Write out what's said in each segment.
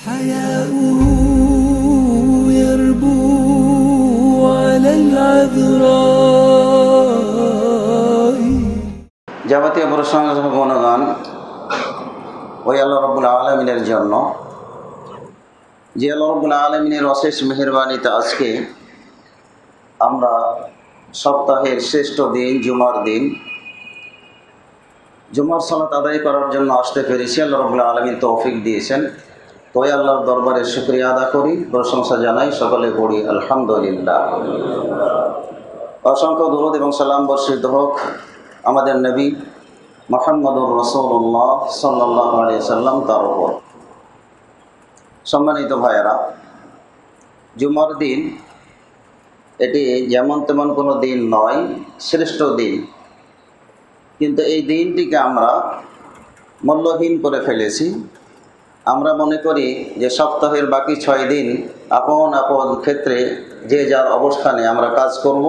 حياؤه يربو على العذراء যাবতীয় প্রশংসা গুণগান ওই আল্লাহ রাব্বুল আলামিনের জন্য, যে আল্লাহ রাব্বুল আলামিনের অশেষ মেহেরবানিতে আজকে আমরা সপ্তাহের শ্রেষ্ঠ দিন জুমার দিন জুমার সালাত আদায় করার জন্য আসতে পেরেছি। আল্লাহ রাব্বুল আলামিন তৌফিক দিয়েছেন। তো আল্লাহর দরবারে শুকরিয়া আদা করি, প্রশংসা জানাই, সকলে পড়ি আলহামদুলিল্লাহ। অসংখ্য দুরূদ এবং সালাম বর্ষিত হোক আমাদের নবী মুহাম্মদুর রাসূলুল্লাহ সাল্লাল্লাহু আলাইহি সাল্লাম তার উপর। সম্মানিত ভাইয়েরা, জুমার দিন এটি যেমন তেমন কোনো দিন নয়, শ্রেষ্ঠ দিন। কিন্তু এই দিনটিকে আমরা মূল্যহীন করে ফেলেছি। আমরা মনে করি যে সপ্তাহের বাকি 6 দিন আপন আপন ক্ষেত্রে যে যার অবস্থানে আমরা কাজ করব,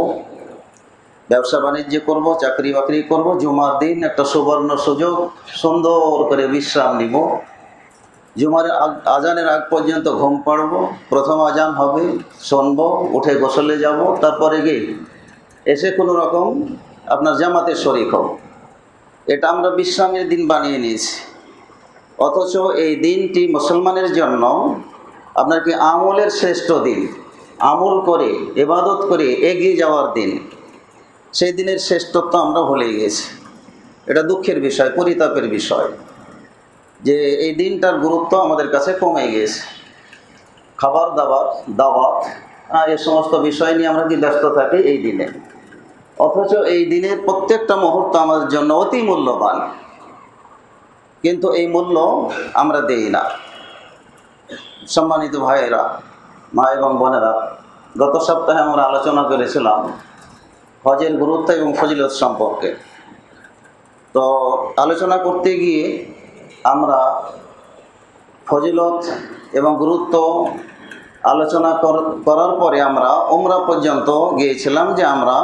ব্যবসা বাণিজ্য করব, চাকরি বাকরি করব। জুমার দিন একটা সুবর্ণ সুযোগ, সুন্দর করে বিশ্রাম নিব। জুমার আজানের আগ পর্যন্ত ঘুম পাড়ব, প্রথম আজান হবে, শুনবো, উঠে গোসলে যাব, তারপরে গিয়ে এসে কোনো রকম আপনার জামাতে শরীক হব। এটা আমরা বিশ্রামের দিন বানিয়ে নিয়েছি। অথচ এই দিনটি মুসলমানের জন্য আপনার কি আমলের শ্রেষ্ঠ দিন, আমল করে ইবাদত করে এগিয়ে যাওয়ার দিন। সেই দিনের শ্রেষ্ঠত্ব আমরা ভুলে গেছি। এটা দুঃখের বিষয়, পরিতাপের বিষয় যে এই দিনটার গুরুত্ব আমাদের কাছে কমে গেছে। খাবার দাবার, দাওয়াত, এই সমস্ত বিষয় নিয়ে আমরা কি ব্যস্ত থাকি এই দিনে। অথচ এই দিনের প্রত্যেকটা মুহূর্ত আমাদের জন্য অতি মূল্যবান, কিন্তু এই মূল্য আমরা দেই না। সম্মানিত ভাইয়েরা, মা এবং বোনেরা, গত সপ্তাহে আমরা আলোচনা করেছিলাম হজের গুরুত্ব এবং ফজিলত সম্পর্কে। তো আলোচনা করতে গিয়ে আমরা ফজিলত এবং গুরুত্ব আলোচনা করার পরে আমরা উমরা পর্যন্ত গিয়েছিলাম, যে আমরা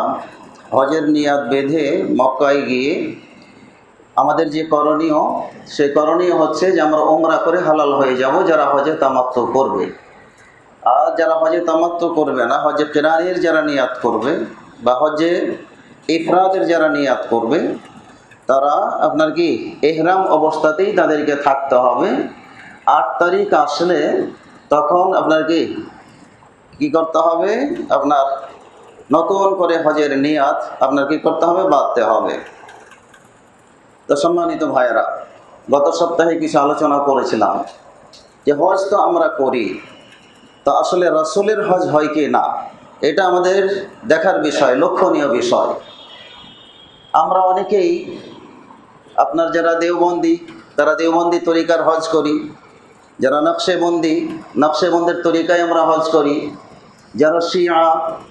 হজের নিয়াত বেঁধে মক্কায় গিয়ে আমাদের যে করণীয়, সেই করণীয় হচ্ছে যে আমরা উমরা করে হালাল হয়ে যাব যারা হজে তামাত্তু করবে। আর যারা হজে তামাত্তু করবে না, হজে কিরানের যারা নিয়াত করবে বা হজে ইফরাদের যারা নিয়াত করবে, তারা আপনার কি ইহরাম অবস্থাতেই তাদেরকে থাকতে হবে। 8 তারিখ আসলে তখন আপনার কি করতে হবে, আপনার নতুন করে হজের নিয়াত আপনার কি করতে হবে, বাঁধতে হবে। তো সম্মানিত ভাইয়েরা, গত সপ্তাহে কিছু আলোচনা করেছিলাম যে হজ তো আমরা করি, তো আসলে রাসূলের হজ হয় কি না এটা আমাদের দেখার বিষয়, লক্ষণীয় বিষয়। আমরা অনেকেই আপনার যারা দেওবন্দি, তারা দেওবন্দি তরিকার হজ করি, যারা নকশেবন্দের তরিকায় আমরা হজ করি, যারা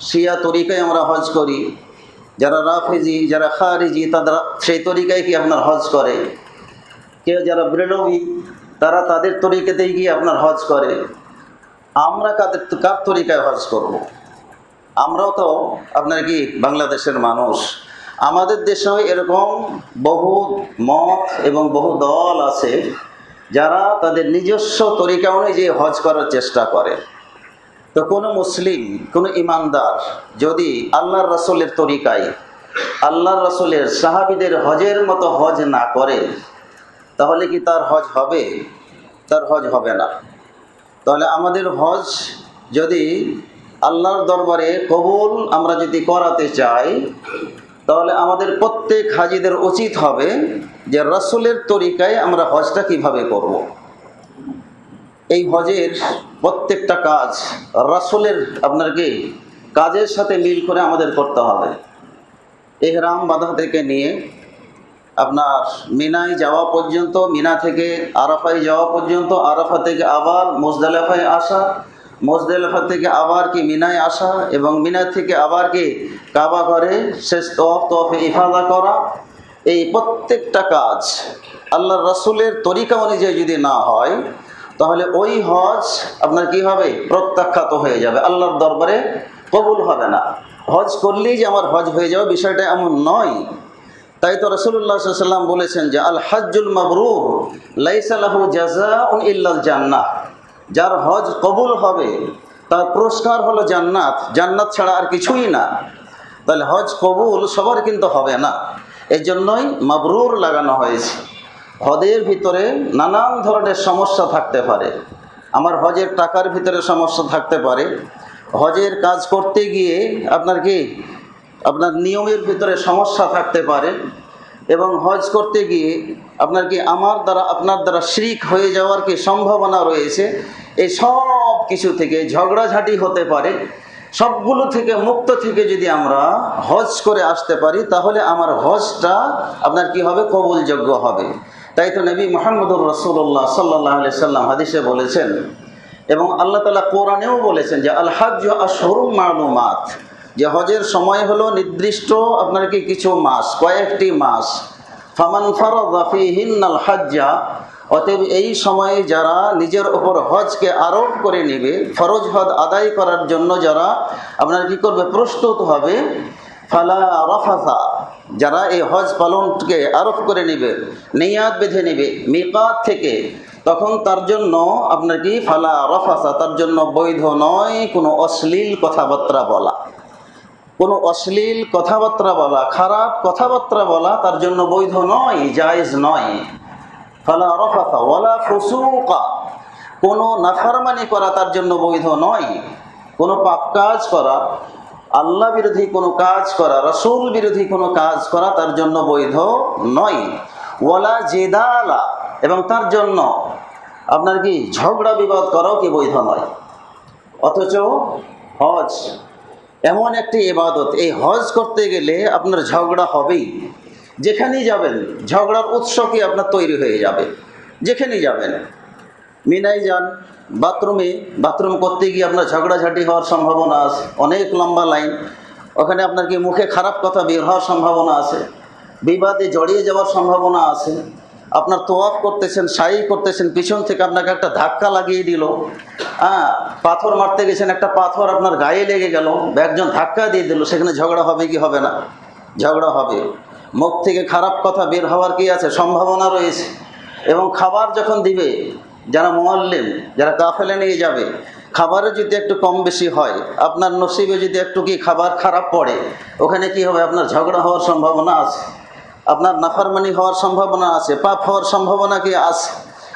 শিয়া তরিকায় আমরা হজ করি, যারা রাফিজি, যারা খারিজি, তারা সেই তরিকায় কি আপনার হজ করে। কেউ যারা ব্রেলভি, তারা তাদের তরিকাতেই গিয়ে আপনার হজ করে। আমরা কার তরিকায় হজ করব? আমরাও তো আপনার কি বাংলাদেশের মানুষ। আমাদের দেশেও এরকম বহু মত এবং বহু দল আছে যারা তাদের নিজস্ব তরিকা অনুযায়ী হজ করার চেষ্টা করে। তো কোনো মুসলিম, কোনো ইমানদার যদি আল্লাহর রাসূলের তরিকায়, আল্লাহর রাসূলের সাহাবীদের হজের মতো হজ না করে, তাহলে কি তার হজ হবে? তার হজ হবে না। তাহলে আমাদের হজ যদি আল্লাহর দরবারে কবুল আমরা যদি করাতে চাই, তাহলে আমাদের প্রত্যেক হাজিদের উচিত হবে যে রাসূলের তরিকায় আমরা হজটা কিভাবে করব। এই হজের প্রত্যেকটা কাজ রাসূলের আপনার কি কাজের সাথে মিল করে আমাদের করতে হবে। ইহরাম বাঁধা থেকে নিয়ে আপনার মিনায় যাওয়া পর্যন্ত, মিনা থেকে আরাফায় যাওয়া পর্যন্ত, আরাফা থেকে আবার মুজদালিফায় আসা, মুজদালিফা থেকে আবার কি মিনায় আসা, এবং মিনা থেকে আবার কি কাবা ঘরে শেষ তওয়াফে ইফাদা করা, এই প্রত্যেকটা কাজ আল্লাহর রাসূলের তরিকা অনুযায়ী যদি না হয়, তাহলে ওই হজ আপনার কি হবে, প্রত্যাখ্যাত হয়ে যাবে, আল্লাহর দরবারে কবুল হবে না। হজ করলেই যে আমার হজ হয়ে যাবে বিষয়টা এমন নয়। তাই তো রাসূলুল্লাহ সাল্লাল্লাহু আলাইহি ওয়াসাল্লাম বলেছেন যে আল হজ্জুল মাবরুর লাইসা লাহু জাযাউন ইল্লাল জান্নাহ। যার হজ কবুল হবে তার পুরস্কার হলো জান্নাত, জান্নাত ছাড়া আর কিছুই না। তাহলে হজ কবুল সবার কিন্তু হবে না, এই জন্যই মাবরুর লাগানো হয়েছে। হজের ভিতরে নানান ধরনের সমস্যা থাকতে পারে। আমার হজের টাকার ভিতরে সমস্যা থাকতে পারে, হজের কাজ করতে গিয়ে আপনার নিয়মের ভিতরে সমস্যা থাকতে পারে, এবং হজ করতে গিয়ে আমার দ্বারা আপনার দ্বারা শিরক হয়ে যাওয়ার কি সম্ভাবনা রয়েছে। এই সব কিছু থেকে ঝগড়াঝাটি হতে পারে। সবগুলো থেকে মুক্ত থেকে যদি আমরা হজ করে আসতে পারি তাহলে আমার হজটা আপনার কি হবে, কবুলযোগ্য হবে। তাই তো নবী মুহাম্মদুর রাসূলুল্লাহ সাল্লাল্লাহু আলাইহি সাল্লাম হাদিসে বলেছেন, এবং আল্লাহ তাআলা কোরআনেও বলেছেন যে আল হাজ্জু আশহুরুম মালুমাত, যে হজের সময় হলো নির্দিষ্ট কিছু মাস, কয়েকটি মাস। ফামান ফারাযা ফীহিন্নাল হাজ্জা, অতএব এই সময়ে যারা নিজের ওপর হজকে আরোপ করে নেবে, ফরজ হজ আদায় করার জন্য যারা প্রস্তুত হবে, ফালা রাফাসা, যারা এই হজ পালনকে আরোপ করে নেবে, নিয়াত বেঁধে নেবে মিকাত থেকে, তখন তার জন্য ফালা রাফাসা, তার জন্য বৈধ নয় কোনো অশ্লীল কথাবার্তা বলা। কোনো অশ্লীল কথাবার্তা বলা, খারাপ কথাবার্তা বলা তার জন্য বৈধ নয়, জায়েজ নয়। ফালা রাফাসা ওয়ালা ফুসুকা, কোনো নাফরমানি করা তার জন্য বৈধ নয়। কোনো পাপ কাজ করা, আল্লাহ বিরোধী কোনো কাজ করা, রাসূল বিরোধী কোনো কাজ করা তার জন্য বৈধ নয়। ওয়ালা জিদালা, এবং তার জন্য ঝগড়া বিবাদ করাও কি বৈধ নয়। অথচ হজ এমন একটি ইবাদত, এই হজ করতে গেলে আপনার ঝগড়া হবেই। যেখানেই যাবেন ঝগড়ার উৎস কি আপনার তৈরি হয়ে যাবে। যেখানেই যাবেন, মিনায় যান, বাথরুম করতে গিয়ে আপনার ঝগড়াঝাটি হওয়ার সম্ভাবনা আছে, অনেক লম্বা লাইন, ওখানে আপনার মুখে খারাপ কথা বের হওয়ার সম্ভাবনা আছে, বিবাদে জড়িয়ে যাওয়ার সম্ভাবনা আছে। আপনার তোয়াফ করতেছেন, সাই করতেছেন, পিছন থেকে আপনাকে একটা ধাক্কা লাগিয়ে দিল, পাথর মারতে গেছেন, একটা পাথর আপনার গায়ে লেগে গেল, একজন ধাক্কা দিয়ে দিল, সেখানে ঝগড়া হবে কি হবে না? ঝগড়া হবে। মুখ থেকে খারাপ কথা বের হওয়ার কি আছে, সম্ভাবনা রয়েছে। এবং খাবার যখন দিবে, যারা মুআল্লিম, যারা কাফেলা নিয়ে যাবে, খাবারে যদি একটু কম বেশি হয়, আপনার নসিবে যদি একটু খাবার খারাপ পড়ে, ওখানে কি হবে, আপনার ঝগড়া হওয়ার সম্ভাবনা আছে, আপনার নাফরমানি হওয়ার সম্ভাবনা আছে, পাপ হওয়ার সম্ভাবনা কি আছে,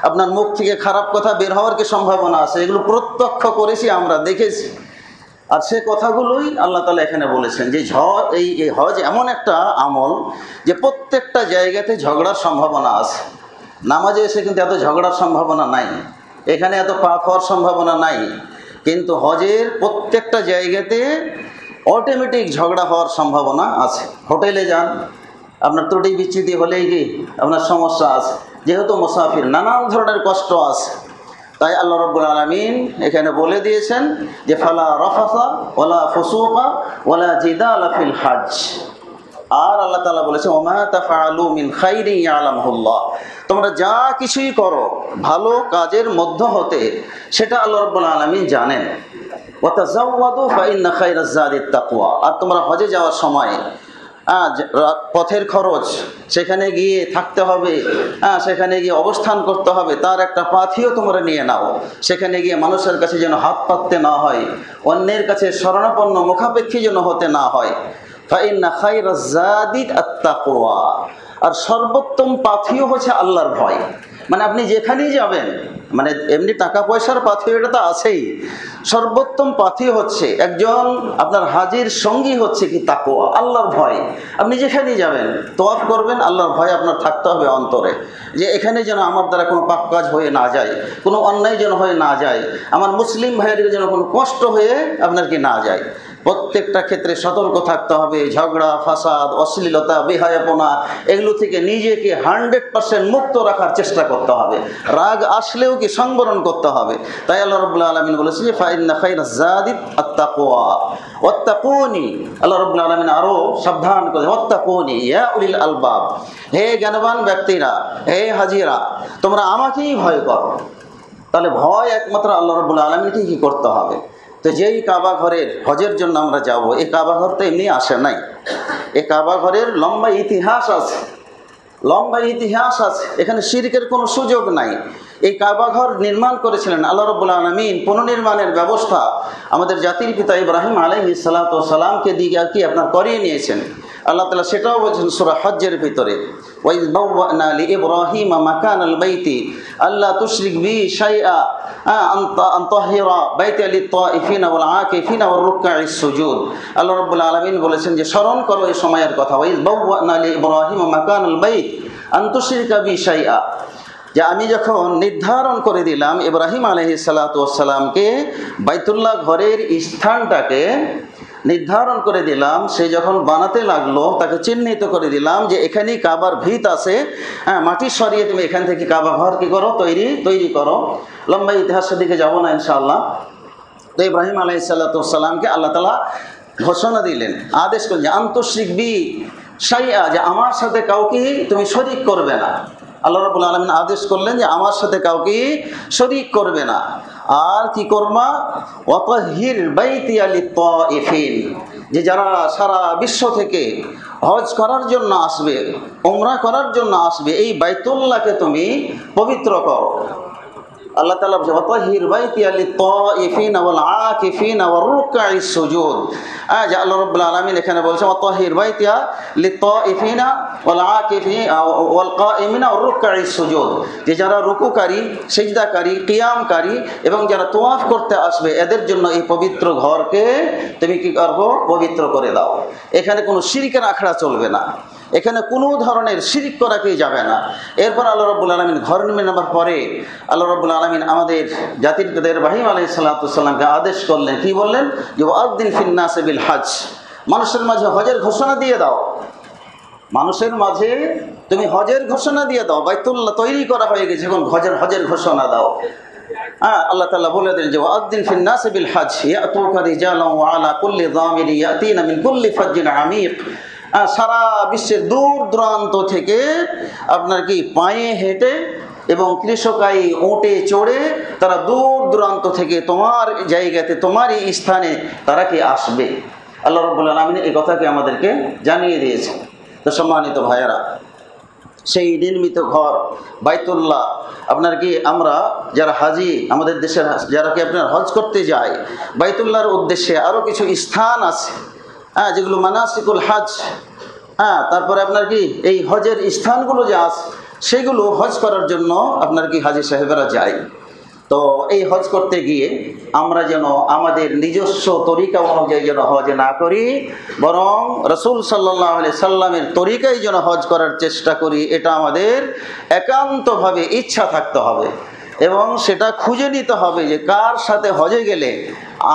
আপনার মুখ থেকে খারাপ কথা বের হওয়ার কি সম্ভাবনা আছে। এগুলো প্রত্যক্ষ করেছি, আমরা দেখেছি। আর সে কথাগুলোই আল্লাহ তাআলা এখানে বলেছেন যে এই হজ এমন একটা আমল যে প্রত্যেকটা জায়গাতে ঝগড়ার সম্ভাবনা আছে। নামাজে এসে কিন্তু এত ঝগড়ার সম্ভাবনা নাই, এখানে এত পাপ হওয়ার সম্ভাবনা নাই, কিন্তু হজের প্রত্যেকটা জায়গাতে অটোমেটিক ঝগড়া হওয়ার সম্ভাবনা আছে। হোটেলে যান, আপনার ত্রুটি বিচ্যুতি হলেই কি আপনার সমস্যা আছে, যেহেতু মুসাফির নানান ধরনের কষ্ট আছে। তাই আল্লাহ রাব্বুল আলামিন এখানে বলে দিয়েছেন যে ফালা রাফাসা ওয়ালা ফুসুকা ওয়ালা জিদালা ফিল হজ। আর আল্লাহ তাআলা বলেছে ওমা তাফআলু মিন খাইরিন ইয়ালামুল্লাহ, তোমরা যা কিছুই করো ভালো কাজের মধ্য হতে, সেটা আল্লাহ রাব্বুল আলামিন জানেন। ওয়া তাযাওয়াদু ফা ইন্না খায়রাজ যাদিত তাকওয়া, আর তোমরা হজে যাওয়ার সময় পথের খরচ, সেখানে গিয়ে থাকতে হবে, সেখানে গিয়ে অবস্থান করতে হবে, তার একটা পাথিও তোমরা নিয়ে নাও। সেখানে গিয়ে মানুষের কাছে যেন হাত পাততে না হয়, অন্যের কাছে শরণাপন্ন মুখাপেক্ষী যেন হতে না হয়। ফাইন্না খায়রাজ যাদিত আত-তাকওয়া, আর সর্বোত্তম পাথিও হচ্ছে আল্লাহর ভয়। মানে আপনি যেখানেই যাবেন, মানে এমনি টাকা পয়সার পাথি এটা তো আছেই, সর্বোত্তম পাথি হচ্ছে একজন আপনার হাজির সঙ্গী হচ্ছে কি তাকওয়া, আল্লাহর ভয়। আপনি যেখানেই যাবেন তওয়াফ করবেন, আল্লাহর ভয় আপনার থাকতে হবে অন্তরে, যে এখানে যেন আমার দ্বারা কোনো পাপ কাজ হয়ে না যায়, কোনো অন্যায় যেন হয়ে না যায়, আমার মুসলিম ভাইয়ের যেন কোনো কষ্ট হয়ে আপনার কি না যায়। প্রত্যেকটা ক্ষেত্রে সতর্ক থাকতে হবে। ঝগড়া, ফাসাদ, অশ্লীলতা, বেহায়াপনা, এগুলো থেকে নিজেকে 100% মুক্ত রাখার চেষ্টা করতে হবে। রাগ আসলেও কি সংবরণ করতে হবে। তাই আল্লাহ রাব্বুল আলামিন বলেছে যে ফাইন্না খায়রাজ যাদিত আত-তাকওয়া ওয়াত্তাকুনি। আল্লাহ রাব্বুল আলামিন আরো সাবধান করে, ওয়াত্তাকুনি ইয়া উলিল আলবাব, হে জ্ঞানবান ব্যক্তিরা, হে হাজিরা, তোমরা আমাকেই ভয় করো। তাহলে ভয় একমাত্র আল্লাহ রাব্বুল আলামিনকে কি করতে হবে। তো যেই কাবা ঘরের হজের জন্য আমরা যাব, এই কাবা ঘর তো এমনি আসে নাই, এই কাবা ঘরের লম্বা ইতিহাস আছে, লম্বা ইতিহাস আছে। এখানে শিরকের কোনো সুযোগ নাই। এই কাবা ঘর নির্মাণ করেছিলেন আল্লাহ রাব্বুল আলামিন। পুনর্নির্মাণের ব্যবস্থা আমাদের জাতির পিতা ইব্রাহিম আলাইহিস সালাতু ওয়াস সালামকে দিয়ে কি আপনার করিয়ে নিয়েছেন। আল্লাহ তাআলা সেটাও বলছেন সূরা হজ্জের ভিতরে, ওয়াইজ বাওয়ানা লিইব্রাহিম মাকানাল বাইতি আল্লা তুশরিক বি শাইআ আন তাহিরা বাইতা লিত-তাইফিনা ওয়াল আকিফিনা ওয়ার রুকআইস সুজুদ। আল্লাহ রাব্বুল আলামিন বলেছেন যে স্মরণ করো এই সময়ের কথা, ওয়াইজ বাওয়ানা লিইব্রাহিম মাকানাল বাইত আন তুশরিকা বি শাইআ, যে আমি যখন নির্ধারণ করে দিলাম ইব্রাহিম আলাইহিস সালাতু ওয়াস সালামকে বাইতুল্লাহ ঘরের স্থানটাকে নির্ধারণ করে দিলাম, সে যখন বানাতে লাগলো তাকে চিহ্নিত করে দিলাম যে এখানেই কাবার ভিত আছে, হ্যাঁ মাটি সরিয়ে তুমি এখান থেকে কাবা ঘর কি করো তৈরি করো। লম্বা ইতিহাসের দিকে যাবো না ইনশাআল্লাহ। তো ইব্রাহিম আলাইহিস সালাতু ওয়াস সালামকে আল্লাহ তাআলা ঘোষণা দিলেন, আদেশ করলেন যে আনতুশরিক বি শাইআ, যে আমার সাথে কাউকে তুমি শরীক করবে না। আল্লাহ রাব্বুল আলামিন আদেশ করলেন যে আমার সাথে কাউকে শরীক করবে না। আর কি করবা, ওয়াতাহির বাইতিয়া লিত-তাইফিন, যে যারা সারা বিশ্ব থেকে হজ করার জন্য আসবে, উমরা করার জন্য আসবে, এই বাইতুল্লাহকে তুমি পবিত্র করো। আল্লাহ তাআলা বলেন ওয়াতাহির বাইতিয়া লিত-তাইফিনা ওয়াল আকিফিনা ওয়ার রুকআইস সুজুদ। যে আল্লাহ রাব্বুল আলামিন এখানে বলেছেন ওয়াতাহির বাইতিয়া লিত-তাইফিনা ওয়াল আকিফিনা ওয়াল কাইমিনা ওয়ার রুকআইস সুজুদ, যে যারা রুকুকারী, সিজদাকারী, কিয়ামকারী এবং যারা তাওয়াফ করতে আসবে এদের জন্য এই পবিত্র ঘরকে তুমি কি করো, পবিত্র করে দাও। এখানে কোনো শিরকের আখড়া চলবে না, এখানে কোনো ধরনের শিরক করাকেই যাবে না। এরপর আল্লাহ রাব্বুল আলামিন ঘর নির্মাণের পরে আল্লাহ রাব্বুল আলামিন আমাদের জাতির পিতা ইব্রাহিম আলাইহিস সালাতু ওয়াস সালামকে আদেশ করলেন, কি বললেন, যে ওয়াযদিন ফিন নাসি বিল হজ, মানুষের মাঝে হজের ঘোষণা দিয়ে দাও। মানুষের মাঝে তুমি হজের ঘোষণা দিয়ে দাও, বাইতুল্লাহ তৈরি করা হয়ে গেছে, এখন হজের ঘোষণা দাও। আল্লাহ তাআলা বলে দেন যে ওয়াযদিন ফিন নাসি বিল হজ ইয়াতুকা রিজালান ওয়া আলা কুল্লি যামিরি ইয়াতিনা মিন কুল্লি ফাজ্জিন আমিক। সারা বিশ্বের দূর দূরান্ত থেকে আপনার কি পায়ে হেঁটে এবং কৃষকাই উটে চড়ে তারা দূর দূরান্ত থেকে তোমার জায়গাতে, তোমার এই স্থানে তারা কি আসবে। আল্লাহ রাব্বুল আলামিন এই কথাকে আমাদেরকে জানিয়ে দিয়েছেন। তো সম্মানিত ভাইয়েরা, সেই নির্মিত ঘর বাইতুল্লাহ আপনার কি আমরা যারা হাজি, আমাদের দেশের যারা কি আপনার হজ করতে যায়, বাইতুল্লাহর উদ্দেশ্যে আরও কিছু স্থান আছে যেগুলো মানাসিকুল হজ, তারপরে আপনার কি এই হজের স্থানগুলো যে আছে সেগুলো হজ করার জন্য আপনার কি হাজি সাহেবেরা যায়। তো এই হজ করতে গিয়ে আমরা যেন আমাদের নিজস্ব তরিকা অনুযায়ী যেন হজ না করি, বরং রাসূল সাল্লাল্লাহু আলাইহি সাল্লামের তরিকায় যেন হজ করার চেষ্টা করি, এটা আমাদের একান্তভাবে ইচ্ছা থাকতে হবে এবং সেটা খুঁজে নিতে হবে যে কার সাথে হজে গেলে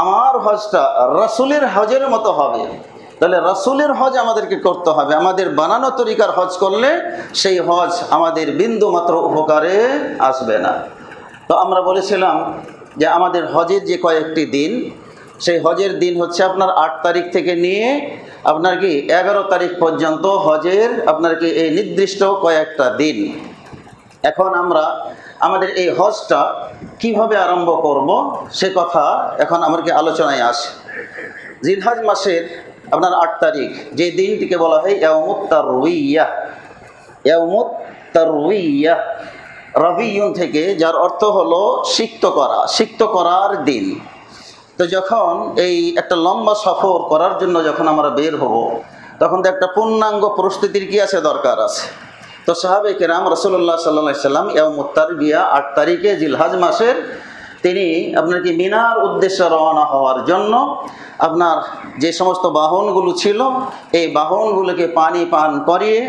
আমার হজটা রাসূলের হজের মতো হবে। তাহলে রাসূলের হজ আমাদেরকে করতে হবে, আমাদের বানানো তরিকার হজ করলে সেই হজ আমাদের বিন্দু মাত্র উপকারে আসবে না। তো আমরা বলেছিলাম যে আমাদের হজের যে কয়েকটি দিন, সেই হজের দিন হচ্ছে আপনার 8 তারিখ থেকে নিয়ে আপনার কি 11 তারিখ পর্যন্ত হজের আপনার কি এই নির্দিষ্ট কয়েকটা দিন। এখন আমরা আমাদের এই হজটা কিভাবে আরম্ভ করব সে কথা এখন আমার কি আলোচনায় আসে। জিলহজ মাসের আপনার 8 তারিখ যে দিনটিকে বলা হয় ইয়াউমুত তারউইয়াহ, ইয়াউমুত তারউইয়াহ রবিউন থেকে, যার অর্থ হলো সিক্ত করার দিন। তো যখন এই একটা লম্বা সফর করার জন্য যখন আমরা বের হব, তখন তো একটা পূর্ণাঙ্গ প্রস্তুতির কি আছে, দরকার আছে। তো সাহাবে কেরাম রাসূলুল্লাহ সাল্লাল্লাহু আলাইহি সাল্লাম ইয়াউমুত তারবিয়া 8 তারিখে জিলহজ মাসের তিনি আপনার কি মিনার উদ্দেশ্যে রওনা হওয়ার জন্য আপনার যে সমস্ত বাহনগুলো ছিল এই বাহনগুলোকে পানি পান করিয়ে,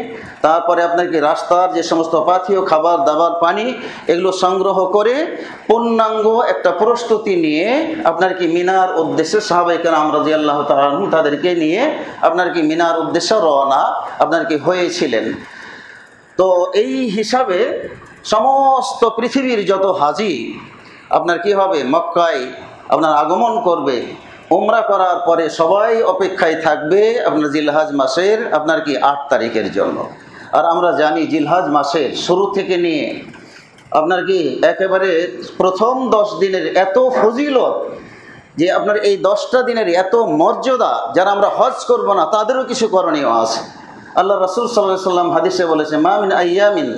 তারপরে আপনার কি রাস্তার যে সমস্ত পাথেয় খাবার দাবার পানি এগুলো সংগ্রহ করে পূর্ণাঙ্গ একটা প্রস্তুতি নিয়ে আপনার কি মিনার উদ্দেশ্যে সাহাবায়ে কেরাম রাদিয়াল্লাহু তাআলা আনহুম তাদেরকে নিয়ে আপনার কি মিনার উদ্দেশ্যে রওনা আপনার কি হয়েছিলেন। তো এই হিসাবে সমস্ত পৃথিবীর যত হাজি আপনার কি হবে, মক্কায় আপনার আগমন করবে, উমরা করার পরে সবাই অপেক্ষায় থাকবে আপনার জিলহজ মাসের আপনার কি 8 তারিখের জন্য। আর আমরা জানি জিলহজ মাসের শুরু থেকে নিয়ে আপনার কি একেবারে প্রথম 10 দিনের এত ফজিলত যে আপনার এই 10টা দিনের এত মর্যাদা, যারা আমরা হজ করব না তাদেরও কিছু করণীয় আছে। আল্লাহ রাসূল সাল্লাল্লাহু আলাইহি সাল্লাম হাদিসে বলেছে, মা মিন আইয়ামিন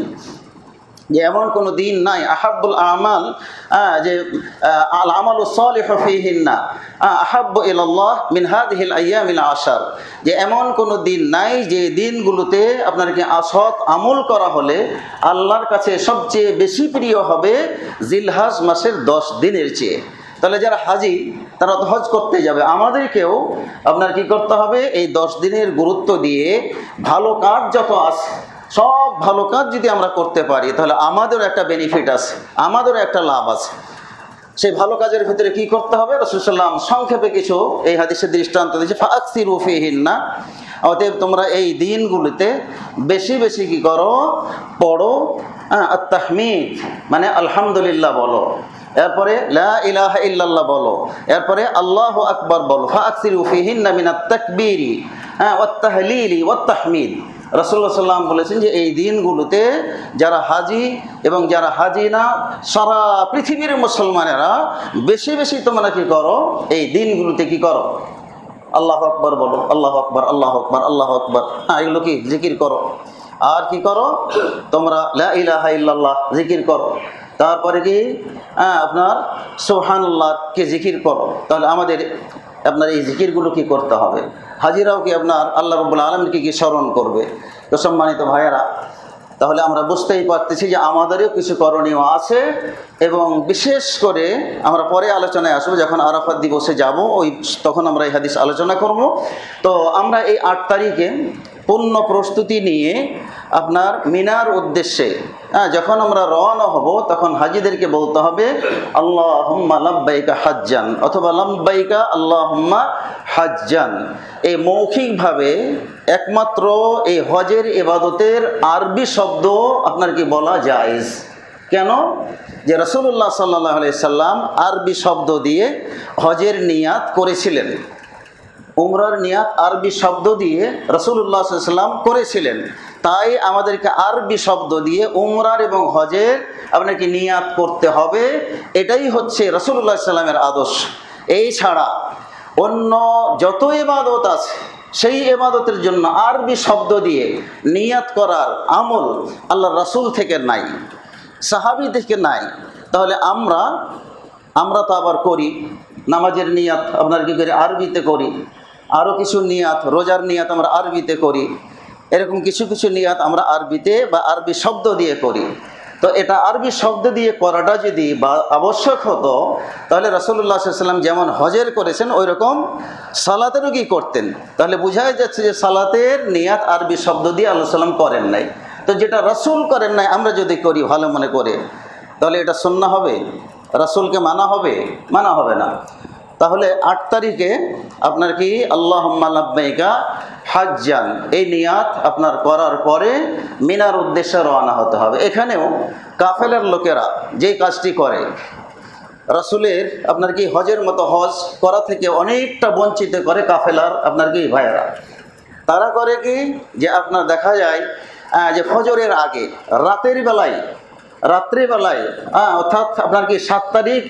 যে এমন কোনো দিন নাই আহাব্বুল আমাল, যে আল আমালুস সালিহু ফীহিন্না আহাব্বু ইলাল্লাহ মিন হাযিহিল আইয়ামিল আশার, যে এমন কোনো দিন নাই যে দিনগুলোতে আপনার কি আসৎ আমল করা হলে আল্লাহর কাছে সবচেয়ে বেশি প্রিয় হবে জিলহজ মাসের 10 দিনের চেয়ে। তাহলে যারা হাজি তারা তো হজ করতে যাবে, আমাদেরকেও আপনার কি করতে হবে, এই 10 দিনের গুরুত্ব দিয়ে ভালো কাজ যত আছে সব ভালো কাজ যদি আমরা করতে পারি তাহলে আমাদেরও একটা বেনিফিট আছে, আমাদেরও একটা লাভ আছে। সেই ভালো কাজের ভিতরে কি করতে হবে, রাসূল সাল্লাল্লাহু আলাইহি ওয়াসাল্লাম সংক্ষেপে কিছু এই হাদিসের দৃষ্টান্ত দিয়েছে, ফাআকসিরু ফীহিন্না, অতএব তোমরা এই দিনগুলিতে বেশি বেশি কি করো, পড়ো আত-তাহমিদ মানে আলহামদুলিল্লাহ বলো, এরপরে লা ইলাহা ইল্লাল্লাহ বলো, এরপরে আল্লাহু আকবার বলো, ফাআকসিরু ফীহিন্না মিনাত তাকবীরি ওয়াত তাহলিলি ওয়াত তাহমিদ। রাসূলুল্লাহ সাল্লাল্লাহু আলাইহি ওয়াসাল্লাম বলেছেন যে এই দিনগুলোতে যারা হাজি এবং যারা হাজি না সারা পৃথিবীর মুসলমানেরা বেশি বেশি তোমরা কি করো, এই দিনগুলোতে কি করো, আল্লাহু আকবার বলো, আল্লাহু আকবার, আল্লাহু আকবার, আল্লাহু আকবার, এগুলো কি জিকির করো। আর কি করো তোমরা, লা ইলাহা ইল্লাল্লাহ জিকির করো, তারপরে কি আপনার সুবহানাল্লাহকে জিকির করো। তাহলে আমাদের আপনার এই জিকিরগুলো কি করতে হবে, হাজিরাও কি আপনার আল্লাহ রাব্বুল আলামিনকে কি স্মরণ করবে। তো সম্মানিত ভাইয়েরা, তাহলে আমরা বুঝতেই পারতেছি যে আমাদেরও কিছু করণীয় আছে, এবং বিশেষ করে আমরা পরে আলোচনায় আসবো, যখন আরাফাত দিবসে যাব তখন আমরা এই হাদিস আলোচনা করব। তো আমরা এই 8 তারিখে পূর্ণ প্রস্তুতি নিয়ে আপনার মিনার উদ্দেশ্যে যখন আমরা রওনা হব তখন হাজিদেরকে বলতে হবে আল্লাহুম্মা লাব্বাইকা হাজ্জান অথবা লাব্বাইকা আল্লাহুম্মা হাজ্জান। এই মৌখিকভাবে একমাত্র এই হজের ইবাদতের আরবি শব্দ আপনার কি বলা জায়েজ। কেন? যে রাসূলুল্লাহ সাল্লাল্লাহু আলাইহি সাল্লাম আরবি শব্দ দিয়ে হজের নিয়াত করেছিলেন, উমরার নিয়াত আরবি শব্দ দিয়ে রাসূলুল্লাহ সাল্লাল্লাহু আলাইহি সাল্লাম করেছিলেন। তাই আমাদেরকে আরবি শব্দ দিয়ে উমরার এবং হজের আপনাকে নিয়াত করতে হবে। এটাই হচ্ছে রাসূলুল্লাহ সাল্লাল্লাহু আলাইহি সাল্লামের আদর্শ। এই ছাড়া অন্য যত ইবাদত আছে সেই ইবাদতের জন্য আরবি শব্দ দিয়ে নিয়াত করার আমল আল্লাহর রাসূল থেকে নাই, সাহাবী থেকে নাই। তাহলে আমরা তো আবার করি, নামাজের নিয়াত আপনার কি করি, আরবিতে করি। আরও কিছু নিয়াত, রোজার নিয়াত আমরা আরবিতে করি। এরকম কিছু কিছু নিয়াত আমরা আরবিতে বা আরবি শব্দ দিয়ে করি। তো এটা আরবি শব্দ দিয়ে করাটা যদি বা আবশ্যক হতো তাহলে রাসূলুল্লাহ সাল্লাল্লাহু আলাইহি ওয়াসাল্লাম যেমন হজের করেছেন ওই রকম সালাতেরও কি করতেন। তাহলে বোঝাই যাচ্ছে যে সালাতের নিয়াত আরবি শব্দ দিয়ে আল্লাহ সাল্লাম করেন নাই। তো যেটা রাসূল করেন নাই আমরা যদি করি ভালো মনে করে, তাহলে এটা সুন্নাহ হবে, রাসূলকে মানা হবে? মানা হবে না। তাহলে 8 তারিখে আপনার কি আল্লাহুম্মা লাব্বাইকা হাজ্জান এই নিয়াত আপনার করার পরে মিনার উদ্দেশ্যে রওনা হতে হবে। এখানেও কাফেলার লোকেরা যেই কাজটি করে রাসূলের আপনার কি হজের মতো হজ করা থেকে অনেকটা বঞ্চিত করে কাফেলার আপনার কি ভাইয়েরা। তারা করে কি যে আপনার দেখা যায় যে ফজরের আগে রাত্রিবেলায় অর্থাৎ আপনার কি 7 তারিখ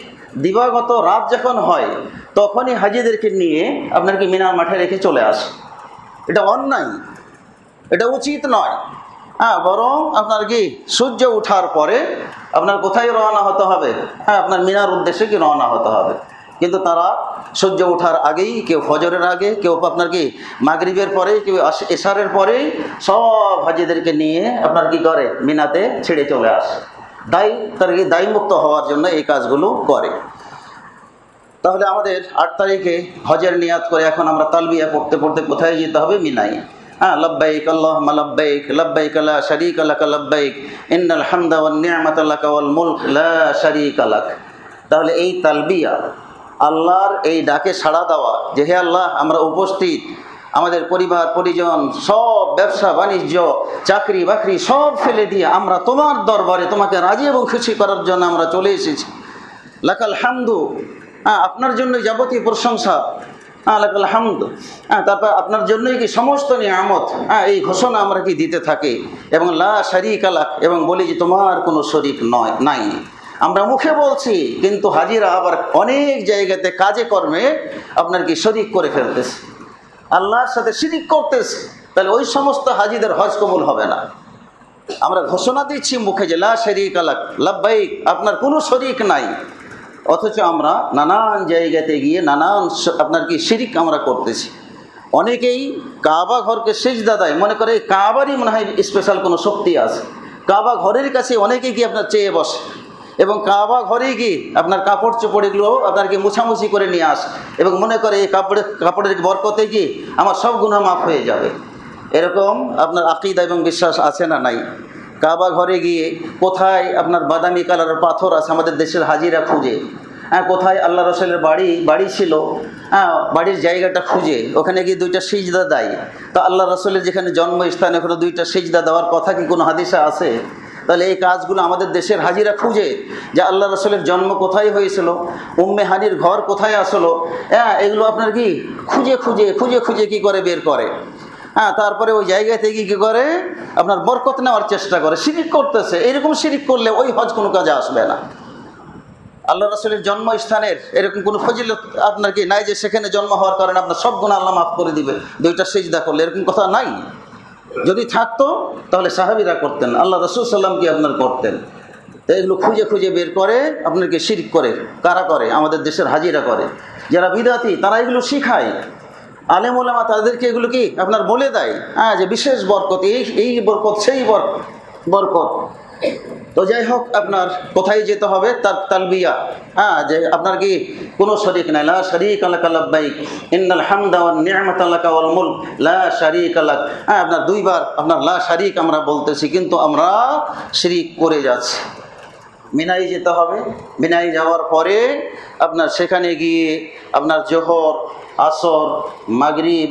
দিবাগত রাত যখন হয় তখনই হাজিদেরকে নিয়ে আপনার কি মিনার মাঠে রেখে চলে আসে। এটা অন্যায়, এটা উচিত নয়। বরং আপনার কি সূর্য ওঠার পরে আপনার কোথায় রওনা হতে হবে? আপনার মিনার উদ্দেশ্যে কি রওনা হতে হবে। কিন্তু তারা সূর্য ওঠার আগেই, কেউ ফজরের আগে, কেউ আপনার কি মাগরিবের পরে, কেউ এশারের পরেই সব হাজিদেরকে নিয়ে আপনার কি করে মিনাতে ছেড়ে চলে আসে। দায়মুক্ত হওয়ার জন্য এই কাজগুলো করে। তাহলে আমাদের 8 তারিখে হজের নিয়াত করে এখন আমরা তালবিয়া পড়তে পড়তে কোথায় যেতে হবে? মিনায়। লাব্বাইক আল্লাহুম্মা লাব্বাইক লাব্বাইক লা শারীকা লাক লাব্বাইক ইন্নাল হামদা ওয়ান নি'মাতা লাক ওয়াল মুলক লা শারীকা লাক। তাহলে এই তালবিয়া আল্লাহর এই ডাকে সাড়া দেওয়া যে হে আল্লাহ আমরা উপস্থিত, আমাদের পরিবার পরিজন সব ব্যবসা বাণিজ্য চাকরি বাকরি সব ফেলে দিয়ে আমরা তোমার দরবারে তোমাকে রাজি এবং খুশি করার জন্য আমরা চলে এসেছি। লাকাল হামদু, আপনার জন্যই যাবতীয় প্রশংসা। লাকাল হামদ, তারপর আপনার জন্যই কি সমস্ত নিয়ামত, এই ঘোষণা আমরা কি দিতে থাকি। এবং লা শারীকা লাক, এবং বলি যে তোমার কোনো শরীক নাই। আমরা মুখে বলছি কিন্তু হাজিরা আবার অনেক জায়গাতে কাজে কর্মে আপনার কি শরীক করে ফেলতেছে, আল্লাহর সাথে শিরিক করতেছে। তাহলে ওই সমস্ত হাজিদের হজ কবুল হবে না। আমরা ঘোষণা দিচ্ছি মুখে যে লা শারীকা লাক, লাব্বাইক, আপনার কোনো শরীক নাই, অথচ আমরা নানান জায়গাতে গিয়ে নানান আপনার কি শিরিক আমরা করতেছি। অনেকেই কাবা ঘরকে সিজদা দেয়, মনে করে কাবারই মনে হয় স্পেশাল কোনো শক্তি আছে। কাবা ঘরের কাছে অনেকে কি আপনার চেয়ে বসে এবং কাবা ঘরে গিয়ে আপনার কাপড় চোপড়গুলো আপনার কি মুছামুছি করে নিয়ে আসে এবং মনে করে এই কাপড়ের বরকতে গিয়ে আমার সব গুনাহ মাফ হয়ে যাবে। এরকম আপনার আকীদা এবং বিশ্বাস আছে না নাই? কাবা ঘরে গিয়ে কোথায় আপনার বাদামি কালারের পাথর আছে আমাদের দেশের হাজিরা খুঁজে, হ্যাঁ, কোথায় আল্লাহ রসুলের বাড়ি ছিল, হ্যাঁ, বাড়ির জায়গাটা খুঁজে ওখানে গিয়ে 2টা সিজদা দেয়। তো আল্লাহ রসুলের যেখানে জন্মস্থান ওখানে 2টা সিজদা দেওয়ার কথা কি কোনো হাদিসে আছে? তাহলে এই কাজগুলো আমাদের দেশের হাজিরা খুঁজে যে আল্লাহ রসুলের জন্ম কোথায় হয়েছিল, উম্মে হানির ঘর কোথায় আসলো, হ্যাঁ, এগুলো আপনার কি খুঁজে খুঁজে কি করে বের করে। হ্যাঁ, তারপরে ওই জায়গা থেকে কী করে আপনার বরকত নেওয়ার চেষ্টা করে, শিরিক করতেছে। এরকম শিরিক করলে ওই হজ কোনো কাজে আসবে না। আল্লাহ রাসূলের জন্মস্থানের এরকম কোনো ফজিলত আপনার কি নাই যে সেখানে জন্ম হওয়ার কারণে আপনার সব গুনাহ আল্লাহ মাফ করে দিবে 2টা সিজদা করলে, এরকম কথা নাই। যদি থাকতো তাহলে সাহাবীরা করতেন, আল্লাহ রাসূল সাল্লাম কি আপনার করতেন। তো এগুলো খুঁজে বের করে আপনাকে শিরিক করে। কারা করে? আমাদের দেশের হাজিরা করে। যারা বিদাতি তারা এগুলো শিখায়, আলেম ওলামা তাদেরকে এগুলো কি আপনার বলে দেয়, হ্যাঁ, যে বিশেষ বরকত, এই বরকত সেই বরকত। তো যাই হোক, আপনার কোথায় যেতে হবে? তার তালবিয়া, হ্যাঁ, যে আপনার কি কোনো শরীক নাই, লা শারীকা লাকা লাব্বাইক ইন্নাল হামদা ওয়ান নি'মাতা লাকা ওয়াল মুলক লা শারীকা লাক। হ্যাঁ, আপনার 2 বার আপনার লা শারীক আমরা বলতেছি, কিন্তু আমরা শিরিক করে যাচ্ছি। মিনায় যেতে হবে। মিনায় যাওয়ার পরে আপনার সেখানে গিয়ে আপনার জোহর, আসর, মাগরিব,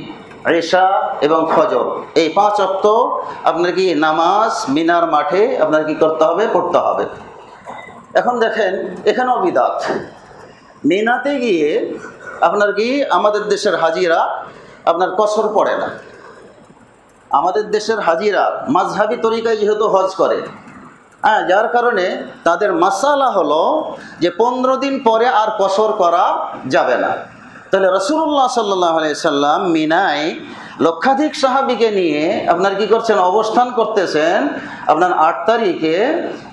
এশা এবং ফজর, এই 5 ওয়াক্ত আপনার কি নামাজ মিনার মাঠে আপনার কি করতে হবে? পড়তে হবে। এখন দেখেন এখানেও বিদআত। মিনাতে গিয়ে আপনার কি আমাদের দেশের হাজিরা আপনার কসর পড়ে না। আমাদের দেশের হাজিরা মাযহাবী তরিকায় যেহেতু হজ করে, হ্যাঁ, যার কারণে তাদের মাসালা হলো যে 15 দিন পরে আর কসর করা যাবে না। তাহলে রাসূলুল্লাহ সাল্লাল্লাহু আলাইহি সাল্লাম মিনায় লক্ষাধিক সাহাবীকে নিয়ে আপনার কি করছেন? অবস্থান করতেছেন আপনার 8 তারিখে,